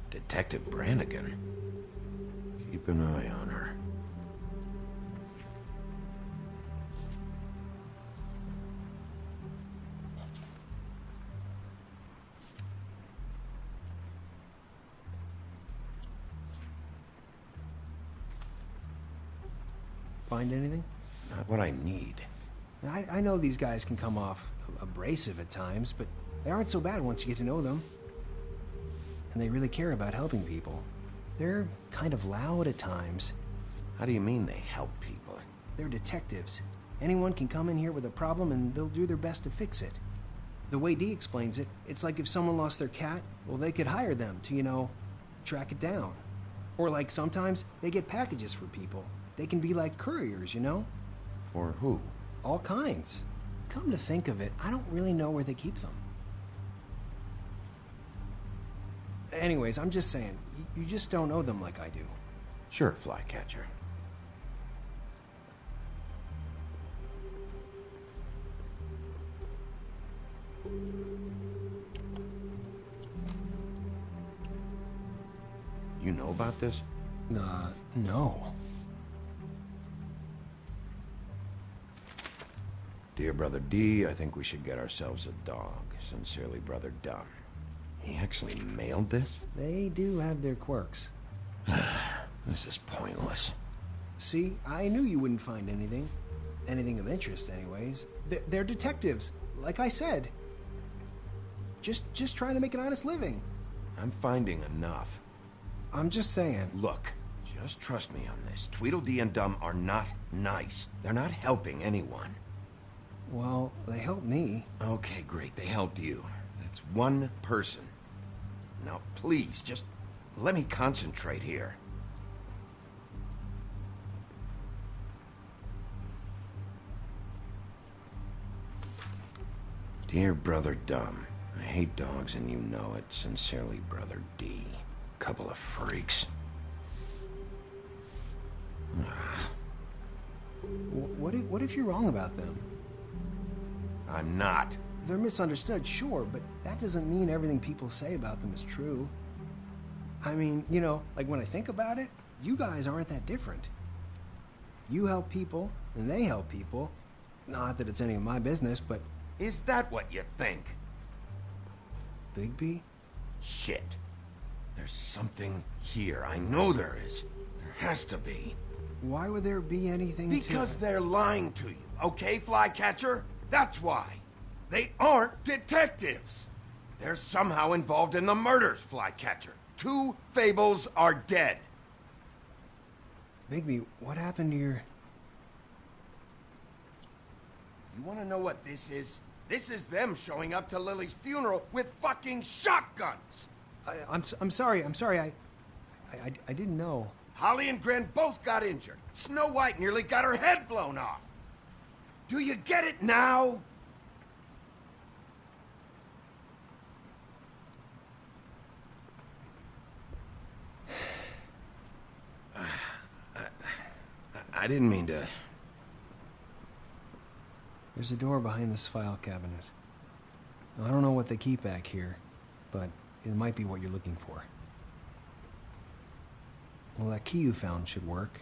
Detective Brannigan. Keep an eye on her. Find anything? Not what I need. I know these guys can come off abrasive at times, but they aren't so bad once you get to know them. And they really care about helping people. They're kind of loud at times. How do you mean they help people? They're detectives. Anyone can come in here with a problem and they'll do their best to fix it. The way Dee explains it, it's like if someone lost their cat, well, they could hire them to, you know, track it down. Or like sometimes they get packages for people. They can be like couriers, you know? For who? All kinds. Come to think of it, I don't really know where they keep them. Anyways, I'm just saying, you just don't know them like I do. Sure, Flycatcher. You know about this? No. Dear Brother D, I think we should get ourselves a dog. Sincerely, Brother Dunn. He actually mailed this? They do have their quirks. This is pointless. See, I knew you wouldn't find anything. Anything of interest, anyways. They're detectives, like I said. Just trying to make an honest living. I'm finding enough. I'm just saying. Look, just trust me on this. Tweedledee and Dum are not nice. They're not helping anyone. Well, they helped me. Okay, great. They helped you. That's one person. Now, please, just let me concentrate here. Dear Brother Dum, I hate dogs and you know it. Sincerely, Brother D. Couple of freaks. What if you're wrong about them? I'm not. They're misunderstood, sure, but that doesn't mean everything people say about them is true. I mean, you know, like when I think about it, you guys aren't that different. You help people, and they help people. Not that it's any of my business, but... Is that what you think? Bigby? Shit. There's something here. I know there is. There has to be. Why would there be anything Because they're lying to you, okay, Flycatcher? That's why. They aren't detectives. They're somehow involved in the murders, Flycatcher. 2 fables are dead. Bigby, what happened to your... You want to know what this is? This is them showing up to Lily's funeral with fucking shotguns. I'm sorry. I didn't know. Holly and Gren both got injured. Snow White nearly got her head blown off. Do you get it now? I didn't mean to... There's a door behind this file cabinet. I don't know what they keep back here, but it might be what you're looking for. Well, that key you found should work.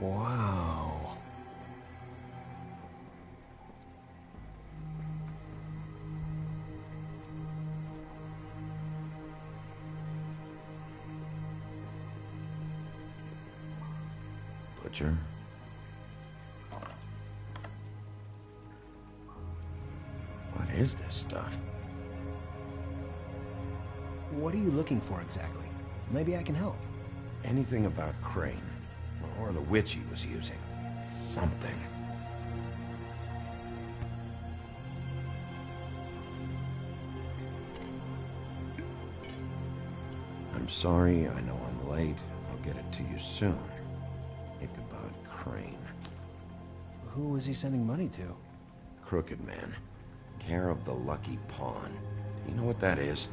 Wow. Butcher. What is this stuff? What are you looking for exactly? Maybe I can help. Anything about Crane, or the witch he was using. Something. I'm sorry, I know I'm late. I'll get it to you soon. Ichabod Crane. Who was he sending money to? Crooked Man. Care of the Lucky Pawn. Do you know what that is?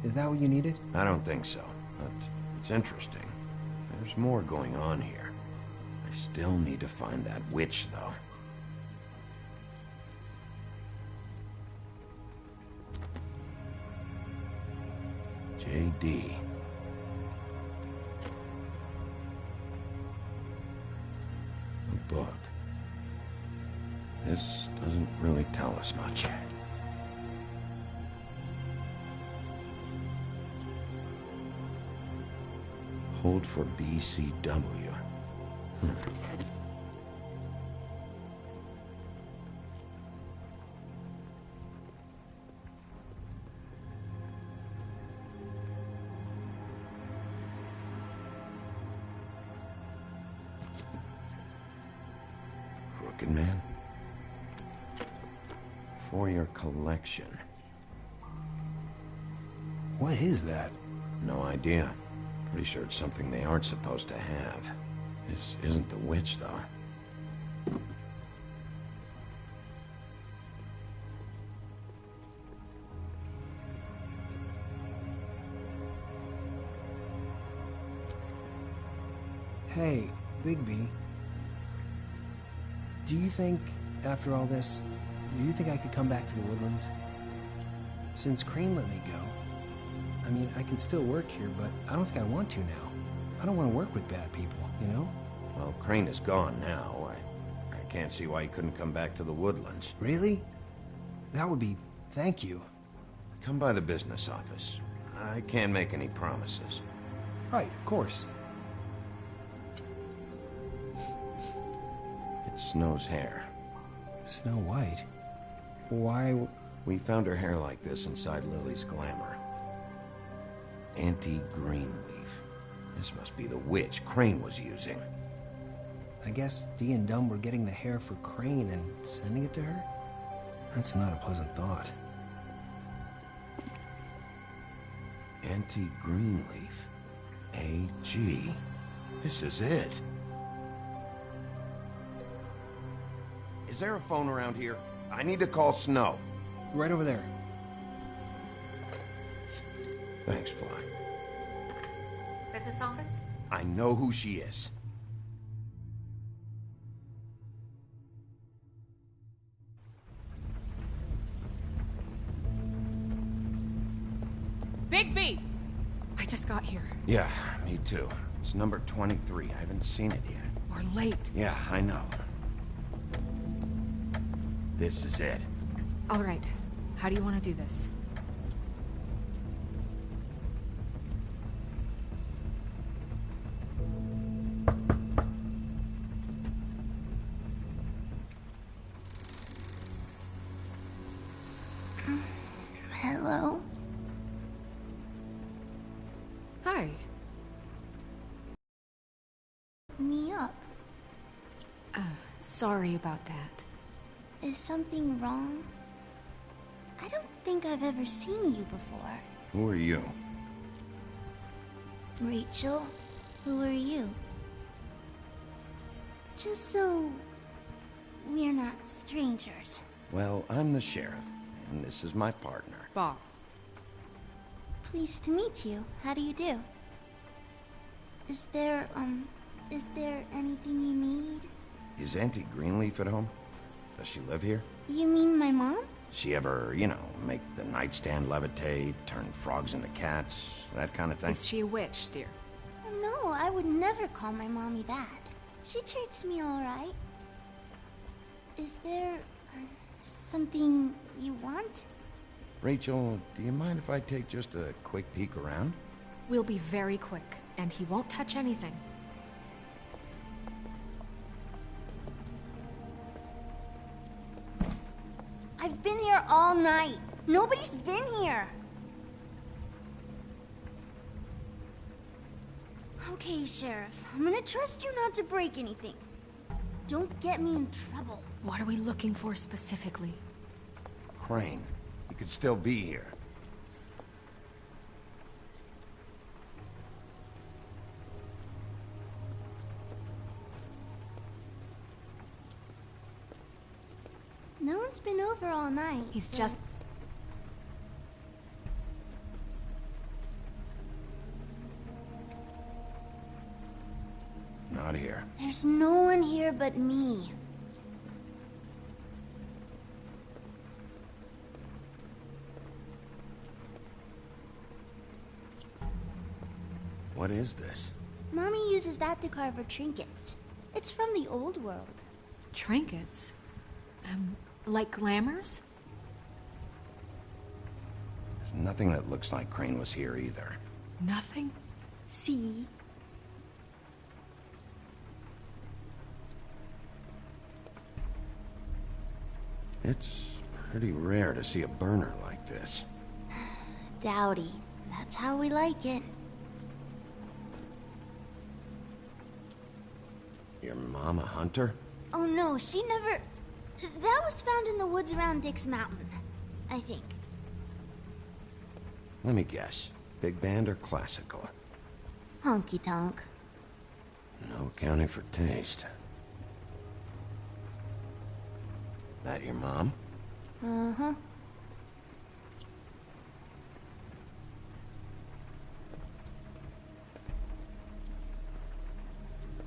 Is that what you needed? I don't think so, but it's interesting. There's more going on here. I still need to find that witch, though. J.D. A book. This doesn't really tell us much. Hold for BCW. Crooked Man? For your collection. What is that? No idea. Pretty sure it's something they aren't supposed to have. This isn't the witch, though. Hey, Bigby. Do you think, after all this, do you think I could come back to the Woodlands? Since Crane let me go, I mean, I can still work here, but I don't think I want to now. I don't want to work with bad people, you know? Well, Crane is gone now. I can't see why he couldn't come back to the Woodlands. Really? That would be... thank you. Come by the business office. I can't make any promises. Right, of course. It's Snow's hair. Snow White? Why... We found her hair like this inside Lily's glamour. Anti-Greenleaf. This must be the witch Crane was using. I guess Dee and Dumb were getting the hair for Crane and sending it to her? That's not a pleasant thought. Anti-Greenleaf. AG. This is it. Is there a phone around here? I need to call Snow. Right over there. Thanks, Fly. Business office? I know who she is. Bigby! I just got here. Yeah, me too. It's number 23. I haven't seen it yet. We're late. Yeah, I know. This is it. All right. How do you want to do this? Hello? Hi. Me up. Sorry about that. Is something wrong? I don't think I've ever seen you before. Who are you? Rachel, who are you? Just so we're not strangers. Well, I'm the sheriff, and this is my partner. Boss. Pleased to meet you. How do you do? Is there anything you need? Is Auntie Greenleaf at home? Does she live here? You mean my mom? She ever, you know, make the nightstand levitate, turn frogs into cats, that kind of thing? Is she a witch, dear? No, I would never call my mommy that. She treats me all right. Is there something you want? Rachel, do you mind if I take just a quick peek around? We'll be very quick, and he won't touch anything. I've been here all night. Nobody's been here. Okay, Sheriff. I'm gonna trust you not to break anything. Don't get me in trouble. What are we looking for specifically? Crane. He could still be here. No one's been over all night. He's just... Not here. There's no one here but me. What is this? Mommy uses that to carve her trinkets. It's from the old world. Trinkets? Like glamours? There's nothing that looks like Crane was here either. Nothing? See? It's pretty rare to see a burner like this. Dowdy. That's how we like it. Your mom a hunter? Oh no, she never... That was found in the woods around Dick's Mountain, I think. Let me guess. Big band or classical? Honky tonk. No accounting for taste. That your mom? Uh-huh.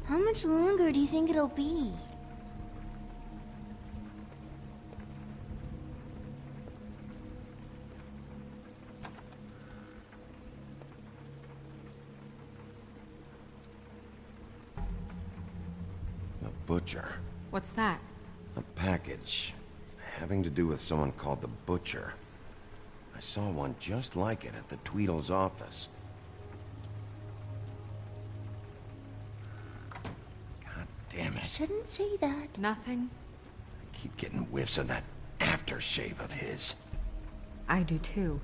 How much longer do you think it'll be? The butcher. What's that? A package. Having to do with someone called the Butcher. I saw one just like it at the Tweedle's office. God damn it. Shouldn't say that. Nothing? I keep getting whiffs of that aftershave of his. I do too.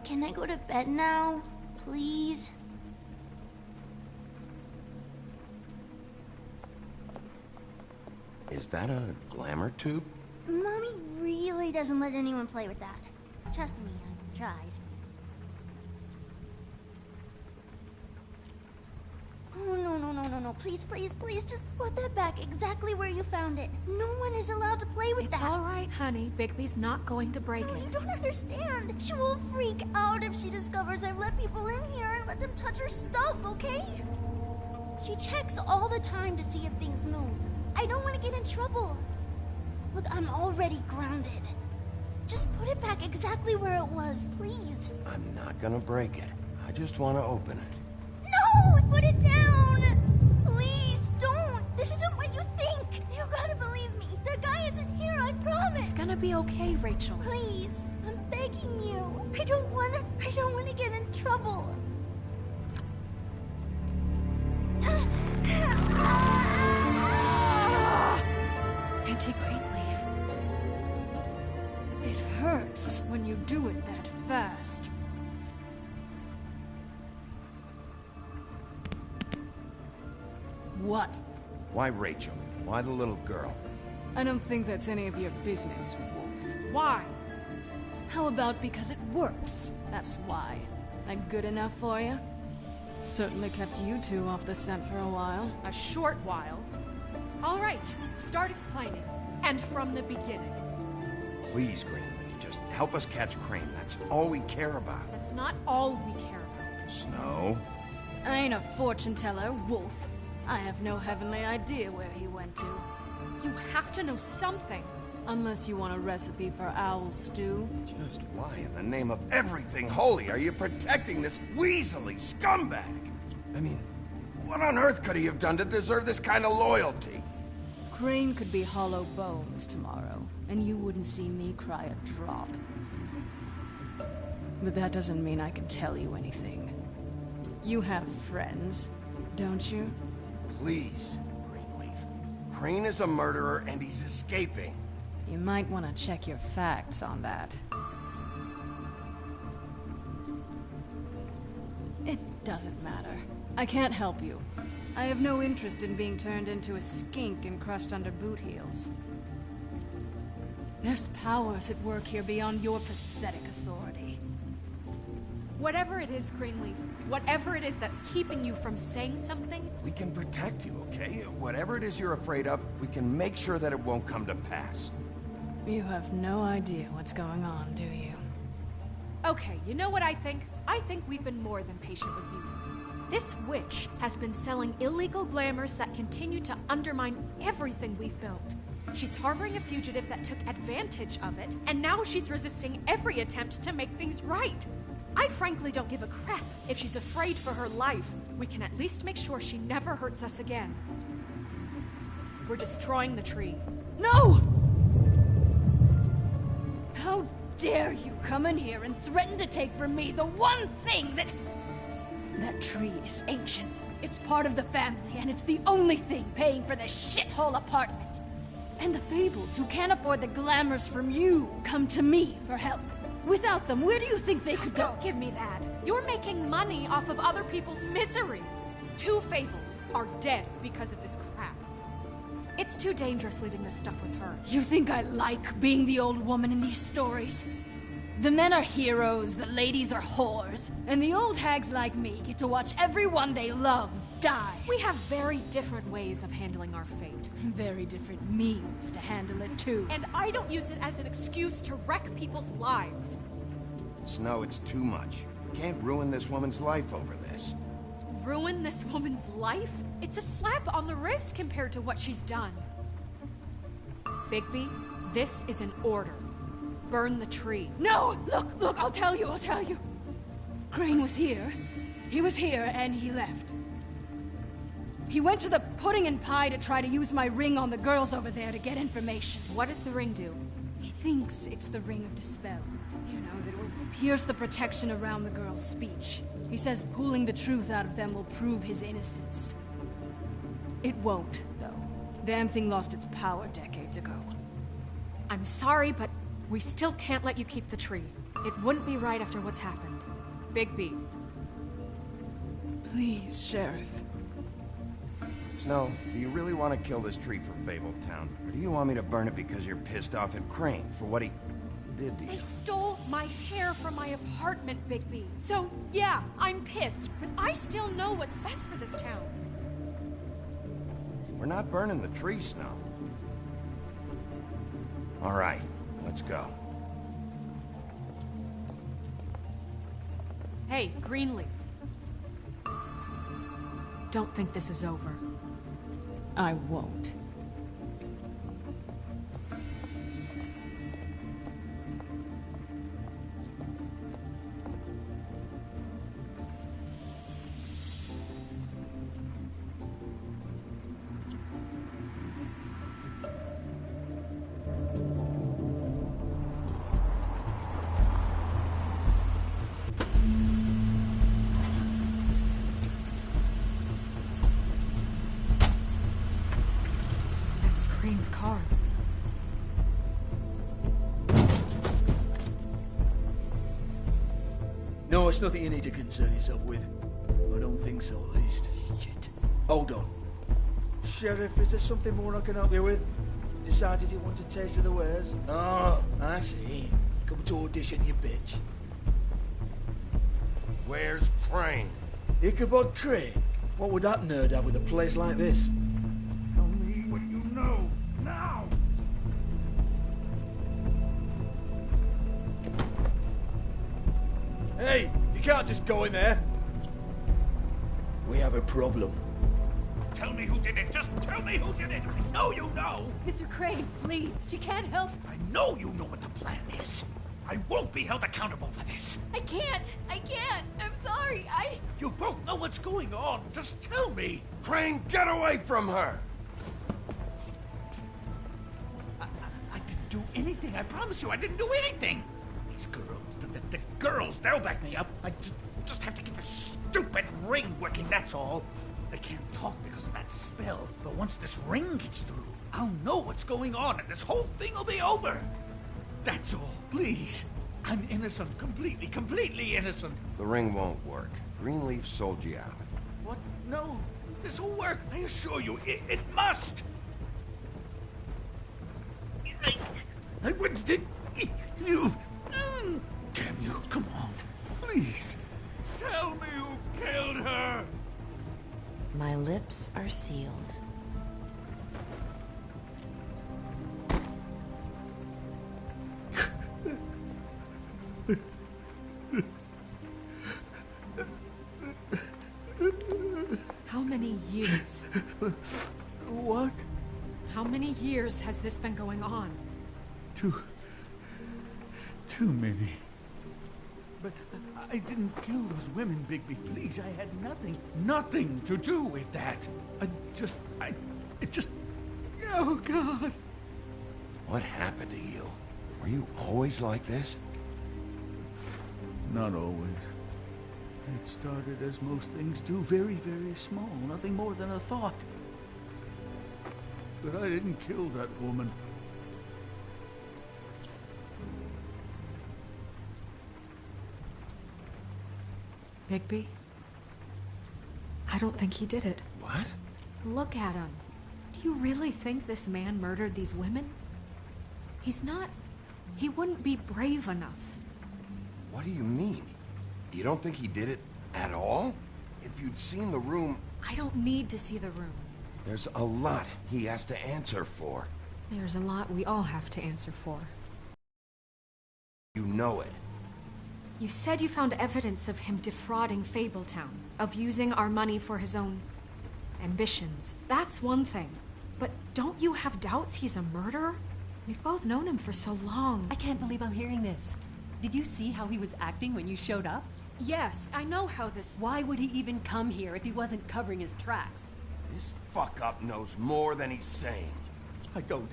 Can I go to bed now? Please? Is that a glamour tube? Mommy really doesn't let anyone play with that. Trust me, I've tried. Oh, no. Please, just put that back exactly where you found it. No one is allowed to play with that. It's all right, honey. Bigby's not going to break No, it. you don't understand. She will freak out if she discovers I've let people in here and let them touch her stuff, okay? She checks all the time to see if things move. I don't want to get in trouble. Look, I'm already grounded. Just put it back exactly where it was, please. I'm not gonna break it. I just want to open it. No! Put it down! Please, don't! This isn't what you think! You gotta believe me. The guy isn't here, I promise! It's gonna be okay, Rachel. Please, I'm begging you. I don't wanna get in trouble. Auntie Greenleaf. It hurts when you do it that fast. What? Why Rachel? Why the little girl? I don't think that's any of your business, Wolf. Why? How about because it works? That's why. I'm good enough for you? Certainly kept you two off the scent for a while. A short while. All right, start explaining. And from the beginning. Please, Greenleaf, just help us catch Crane. That's all we care about. That's not all we care about. Snow? I ain't a fortune teller, Wolf. I have no heavenly idea where he went to. You have to know something. Unless you want a recipe for owl stew. Just why in the name of everything holy are you protecting this weaselly scumbag? I mean, what on earth could he have done to deserve this kind of loyalty? Crane could be hollow bones tomorrow, and you wouldn't see me cry a drop. But that doesn't mean I can tell you anything. You have friends, don't you? Please, Greenleaf. Crane is a murderer and he's escaping. You might want to check your facts on that. It doesn't matter. I can't help you. I have no interest in being turned into a skink and crushed under boot heels. There's powers at work here beyond your pathetic authority. Whatever it is, Greenleaf, whatever it is that's keeping you from saying something... We can protect you, okay? Whatever it is you're afraid of, we can make sure that it won't come to pass. You have no idea what's going on, do you? Okay, you know what I think? I think we've been more than patient with you. This witch has been selling illegal glamours that continue to undermine everything we've built. She's harboring a fugitive that took advantage of it, and now she's resisting every attempt to make things right. I frankly don't give a crap if she's afraid for her life. We can at least make sure she never hurts us again. We're destroying the tree. No! How dare you come in here and threaten to take from me the one thing that... That tree is ancient. It's part of the family, and it's the only thing paying for this shithole apartment. And the Fables, who can't afford the glamours from you, come to me for help. Without them, where do you think they could go? Don't give me that. You're making money off of other people's misery. 2 Fables are dead because of this crap. It's too dangerous leaving this stuff with her. You think I like being the old woman in these stories? The men are heroes, the ladies are whores, and the old hags like me get to watch everyone they love die. We have very different ways of handling our fate. Very different means to handle it, too. And I don't use it as an excuse to wreck people's lives. Snow, it's too much. We can't ruin this woman's life over this. Ruin this woman's life? It's a slap on the wrist compared to what she's done. Bigby, this is an order. Burn the tree. No! Look, I'll tell you. Crane was here. He was here, and he left. He went to the pudding and pie to try to use my ring on the girls over there to get information. What does the ring do? He thinks it's the ring of dispel. You know, that it will pierce the protection around the girls' speech. He says pulling the truth out of them will prove his innocence. It won't, though. Damn thing lost its power decades ago. I'm sorry, but we still can't let you keep the tree. It wouldn't be right after what's happened. Bigby. Please, Sheriff. Snow, do you really want to kill this tree for Fabletown? Or do you want me to burn it because you're pissed off at Crane for what he did to you? They stole my hair from my apartment, Bigby. So, yeah, I'm pissed, but I still know what's best for this town. We're not burning the tree, Snow. All right, let's go. Hey, Greenleaf. Don't think this is over. I won't. Crane's car. No, it's nothing you need to concern yourself with. I don't think so, at least. Shit. Hold on. Sheriff, is there something more I can help you with? Decided you want a taste of the wares? Oh, I see. Come to audition, you bitch. Where's Crane? Ichabod Crane? What would that nerd have with a place like this? Tell me what you know, now! Hey, you can't just go in there. We have a problem. tell me who did it. Just tell me who did it. I know you know. Mr. Crane, please. She can't help. I know you know what the plan is. I won't be held accountable for this. I can't. I'm sorry. You both know what's going on. Just tell me. Crane, get away from her! I didn't do anything. I promise you, I didn't do anything. These girls, the girls, they'll back me up. I just have to get this stupid ring working, that's all. They can't talk because of that spell. But once this ring gets through, I'll know what's going on and this whole thing will be over. That's all, please. I'm innocent, completely innocent. The ring won't work. Greenleaf sold you out. What? No, this will work. I assure you, it must. I wouldn't did you. Damn you, come on, please. Tell me who killed her. My lips are sealed. How many years? What? How many years has this been going on? Too many. But I didn't kill those women, Bigby. Please, I had nothing to do with that. It just... Oh, God. What happened to you? Were you always like this? Not always. It started as most things do, very, very small, nothing more than a thought. But I didn't kill that woman. Bigby? I don't think he did it. What? Look at him. Do you really think this man murdered these women? He's not... He wouldn't be brave enough. What do you mean? You don't think he did it at all? If you'd seen the room... I don't need to see the room. There's a lot he has to answer for. There's a lot we all have to answer for. You know it. You said you found evidence of him defrauding Fabletown, of using our money for his own ambitions. That's one thing. But don't you have doubts he's a murderer? We've both known him for so long. I can't believe I'm hearing this. Did you see how he was acting when you showed up? Yes, I know how this... Why would he even come here if he wasn't covering his tracks? This fuck-up knows more than he's saying. I don't.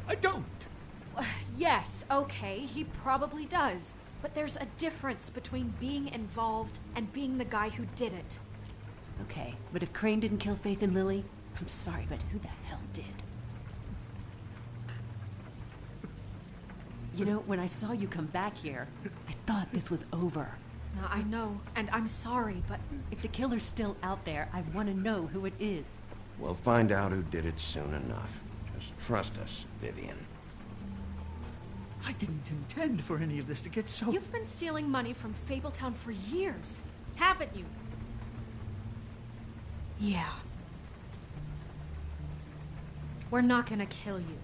Yes, okay, he probably does. But there's a difference between being involved and being the guy who did it. Okay, but if Crane didn't kill Faith and Lily, I'm sorry, but who the hell did? You know, when I saw you come back here, I thought this was over. Now, I know, and I'm sorry, but... If the killer's still out there, I want to know who it is. We'll find out who did it soon enough. Just trust us, Vivian. I didn't intend for any of this to get so... You've been stealing money from Fabletown for years, haven't you? Yeah. We're not gonna kill you,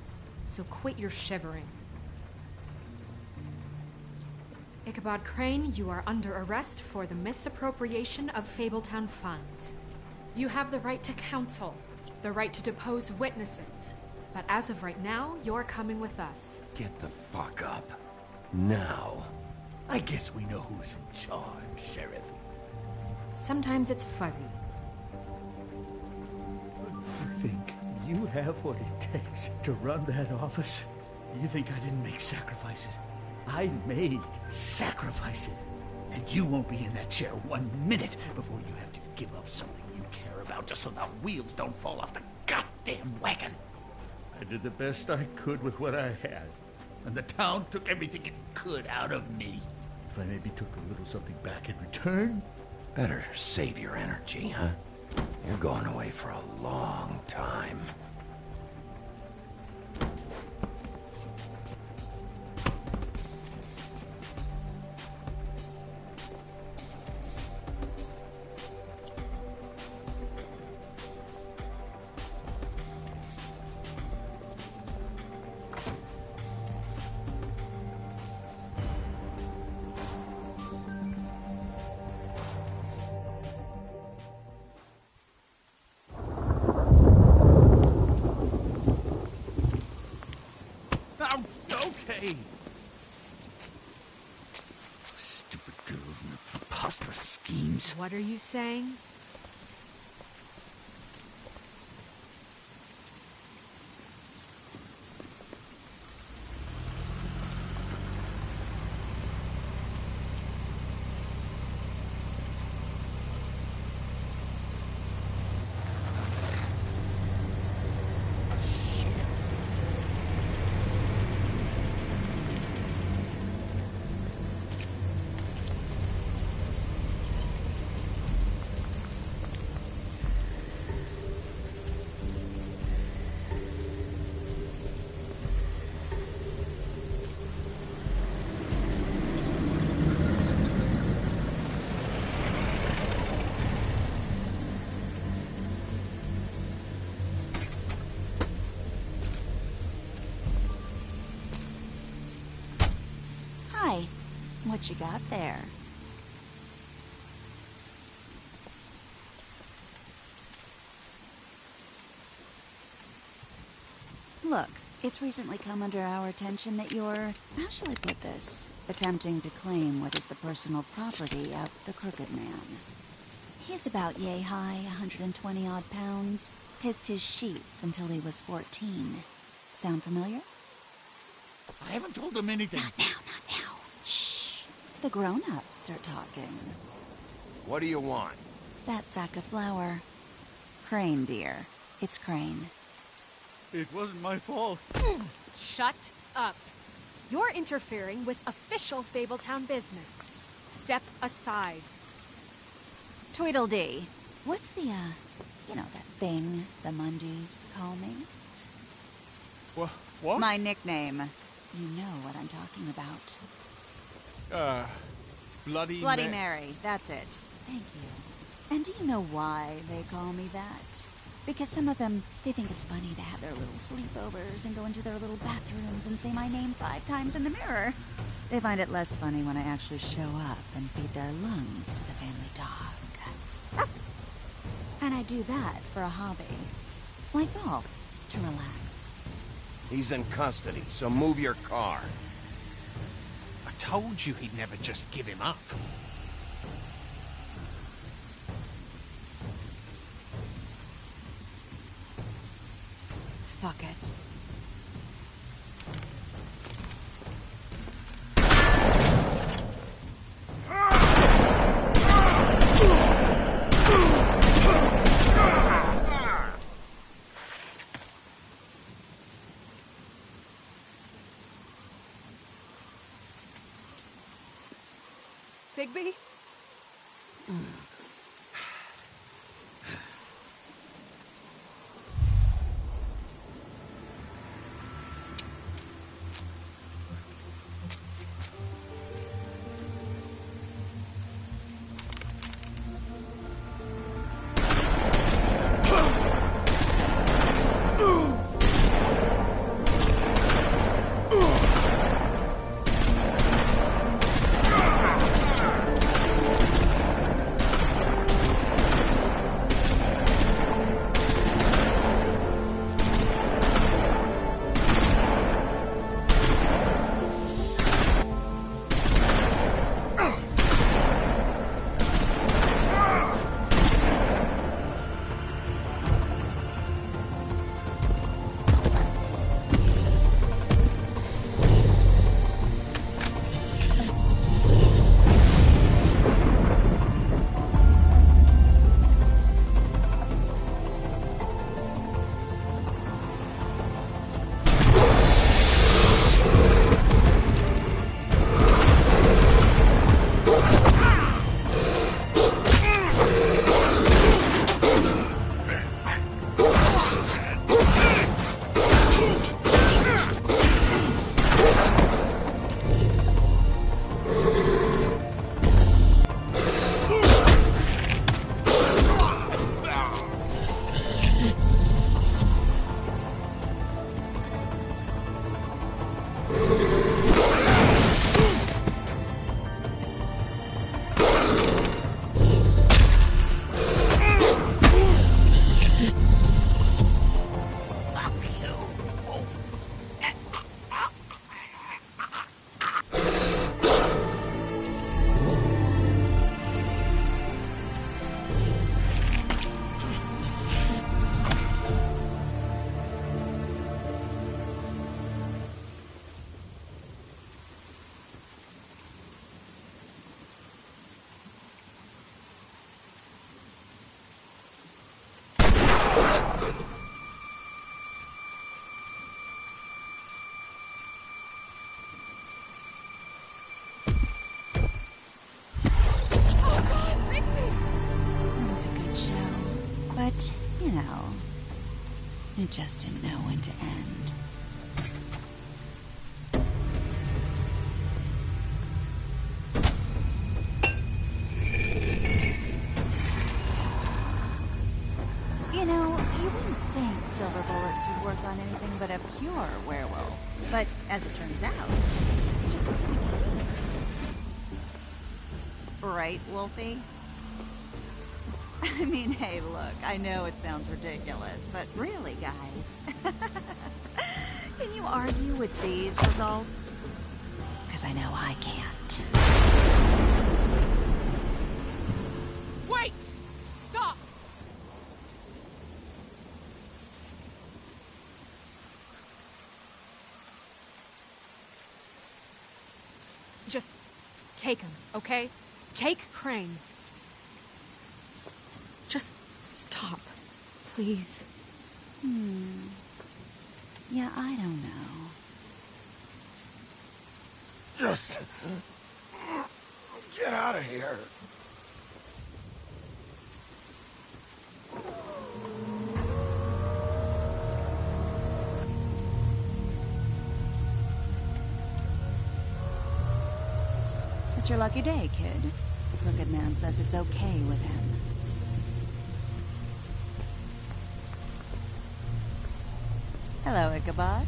so quit your shivering. Ichabod Crane, you are under arrest for the misappropriation of Fabletown funds. You have the right to counsel, the right to depose witnesses, but as of right now, you're coming with us. Get the fuck up. Now. I guess we know who's in charge, Sheriff. Sometimes it's fuzzy. You think you have what it takes to run that office? You think I didn't make sacrifices? I made sacrifices. And you won't be in that chair 1 minute before you have to give up something you care about just so the wheels don't fall off the goddamn wagon. I did the best I could with what I had, and the town took everything it could out of me. If I maybe took a little something back in return... Better save your energy, huh? You're going away for a long time. Hey! Stupid girls and their preposterous schemes. What are you saying? What you got there? Look, it's recently come under our attention that you're, how shall I put this, attempting to claim what is the personal property of the Crooked Man. He's about yay high, 120 odd pounds, pissed his sheets until he was 14. Sound familiar? I haven't told him anything. Not now. Shh. The grown-ups are talking. What do you want? That sack of flour. Crane, dear. It's Crane. It wasn't my fault. Shut up. You're interfering with official Fabletown business. Step aside. Tweedledee. What's the, you know, that thing the Mundies call me? What? My nickname. You know what I'm talking about. Bloody Mary, that's it. Thank you. And do you know why they call me that? Because some of them, they think it's funny to have their little sleepovers and go into their little bathrooms and say my name 5 times in the mirror. They find it less funny when I actually show up and feed their lungs to the family dog. And I do that for a hobby. Like golf, to relax. He's in custody, so move your car. I told you he'd never just give him up. Fuck it. Bigby? It just didn't know when to end. You know, you wouldn't think silver bullets would work on anything but a pure werewolf. But as it turns out, it's just not the case. Right, Wolfie? I mean, hey, look, I know it sounds ridiculous, but really, guys, can you argue with these results? Because I know I can't. Wait! Stop! Just take him, okay? Take Crane. Just stop, please. Yeah, I don't know. Just get out of here. It's your lucky day, kid. The Crooked Man says it's okay with him. Hello, Ichabod.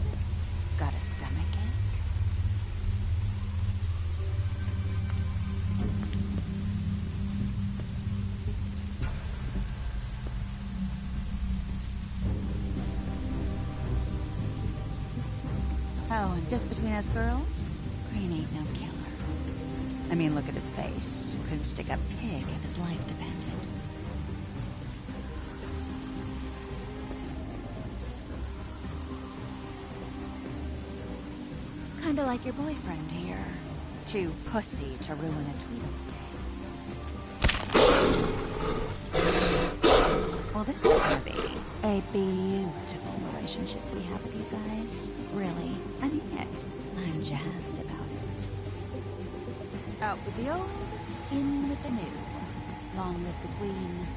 Got a stomachache? Oh, and just between us girls, Crane ain't no killer. I mean, look at his face. Couldn't stick a pig if his life depended. Kinda like your boyfriend here. Too pussy to ruin a Tweedle stay. Well, this is gonna be a beautiful relationship we have with you guys. Really, I mean it. I'm jazzed about it. Out with the old, in with the new. Long live the Queen.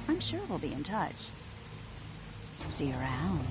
I'm sure we'll be in touch. See you around.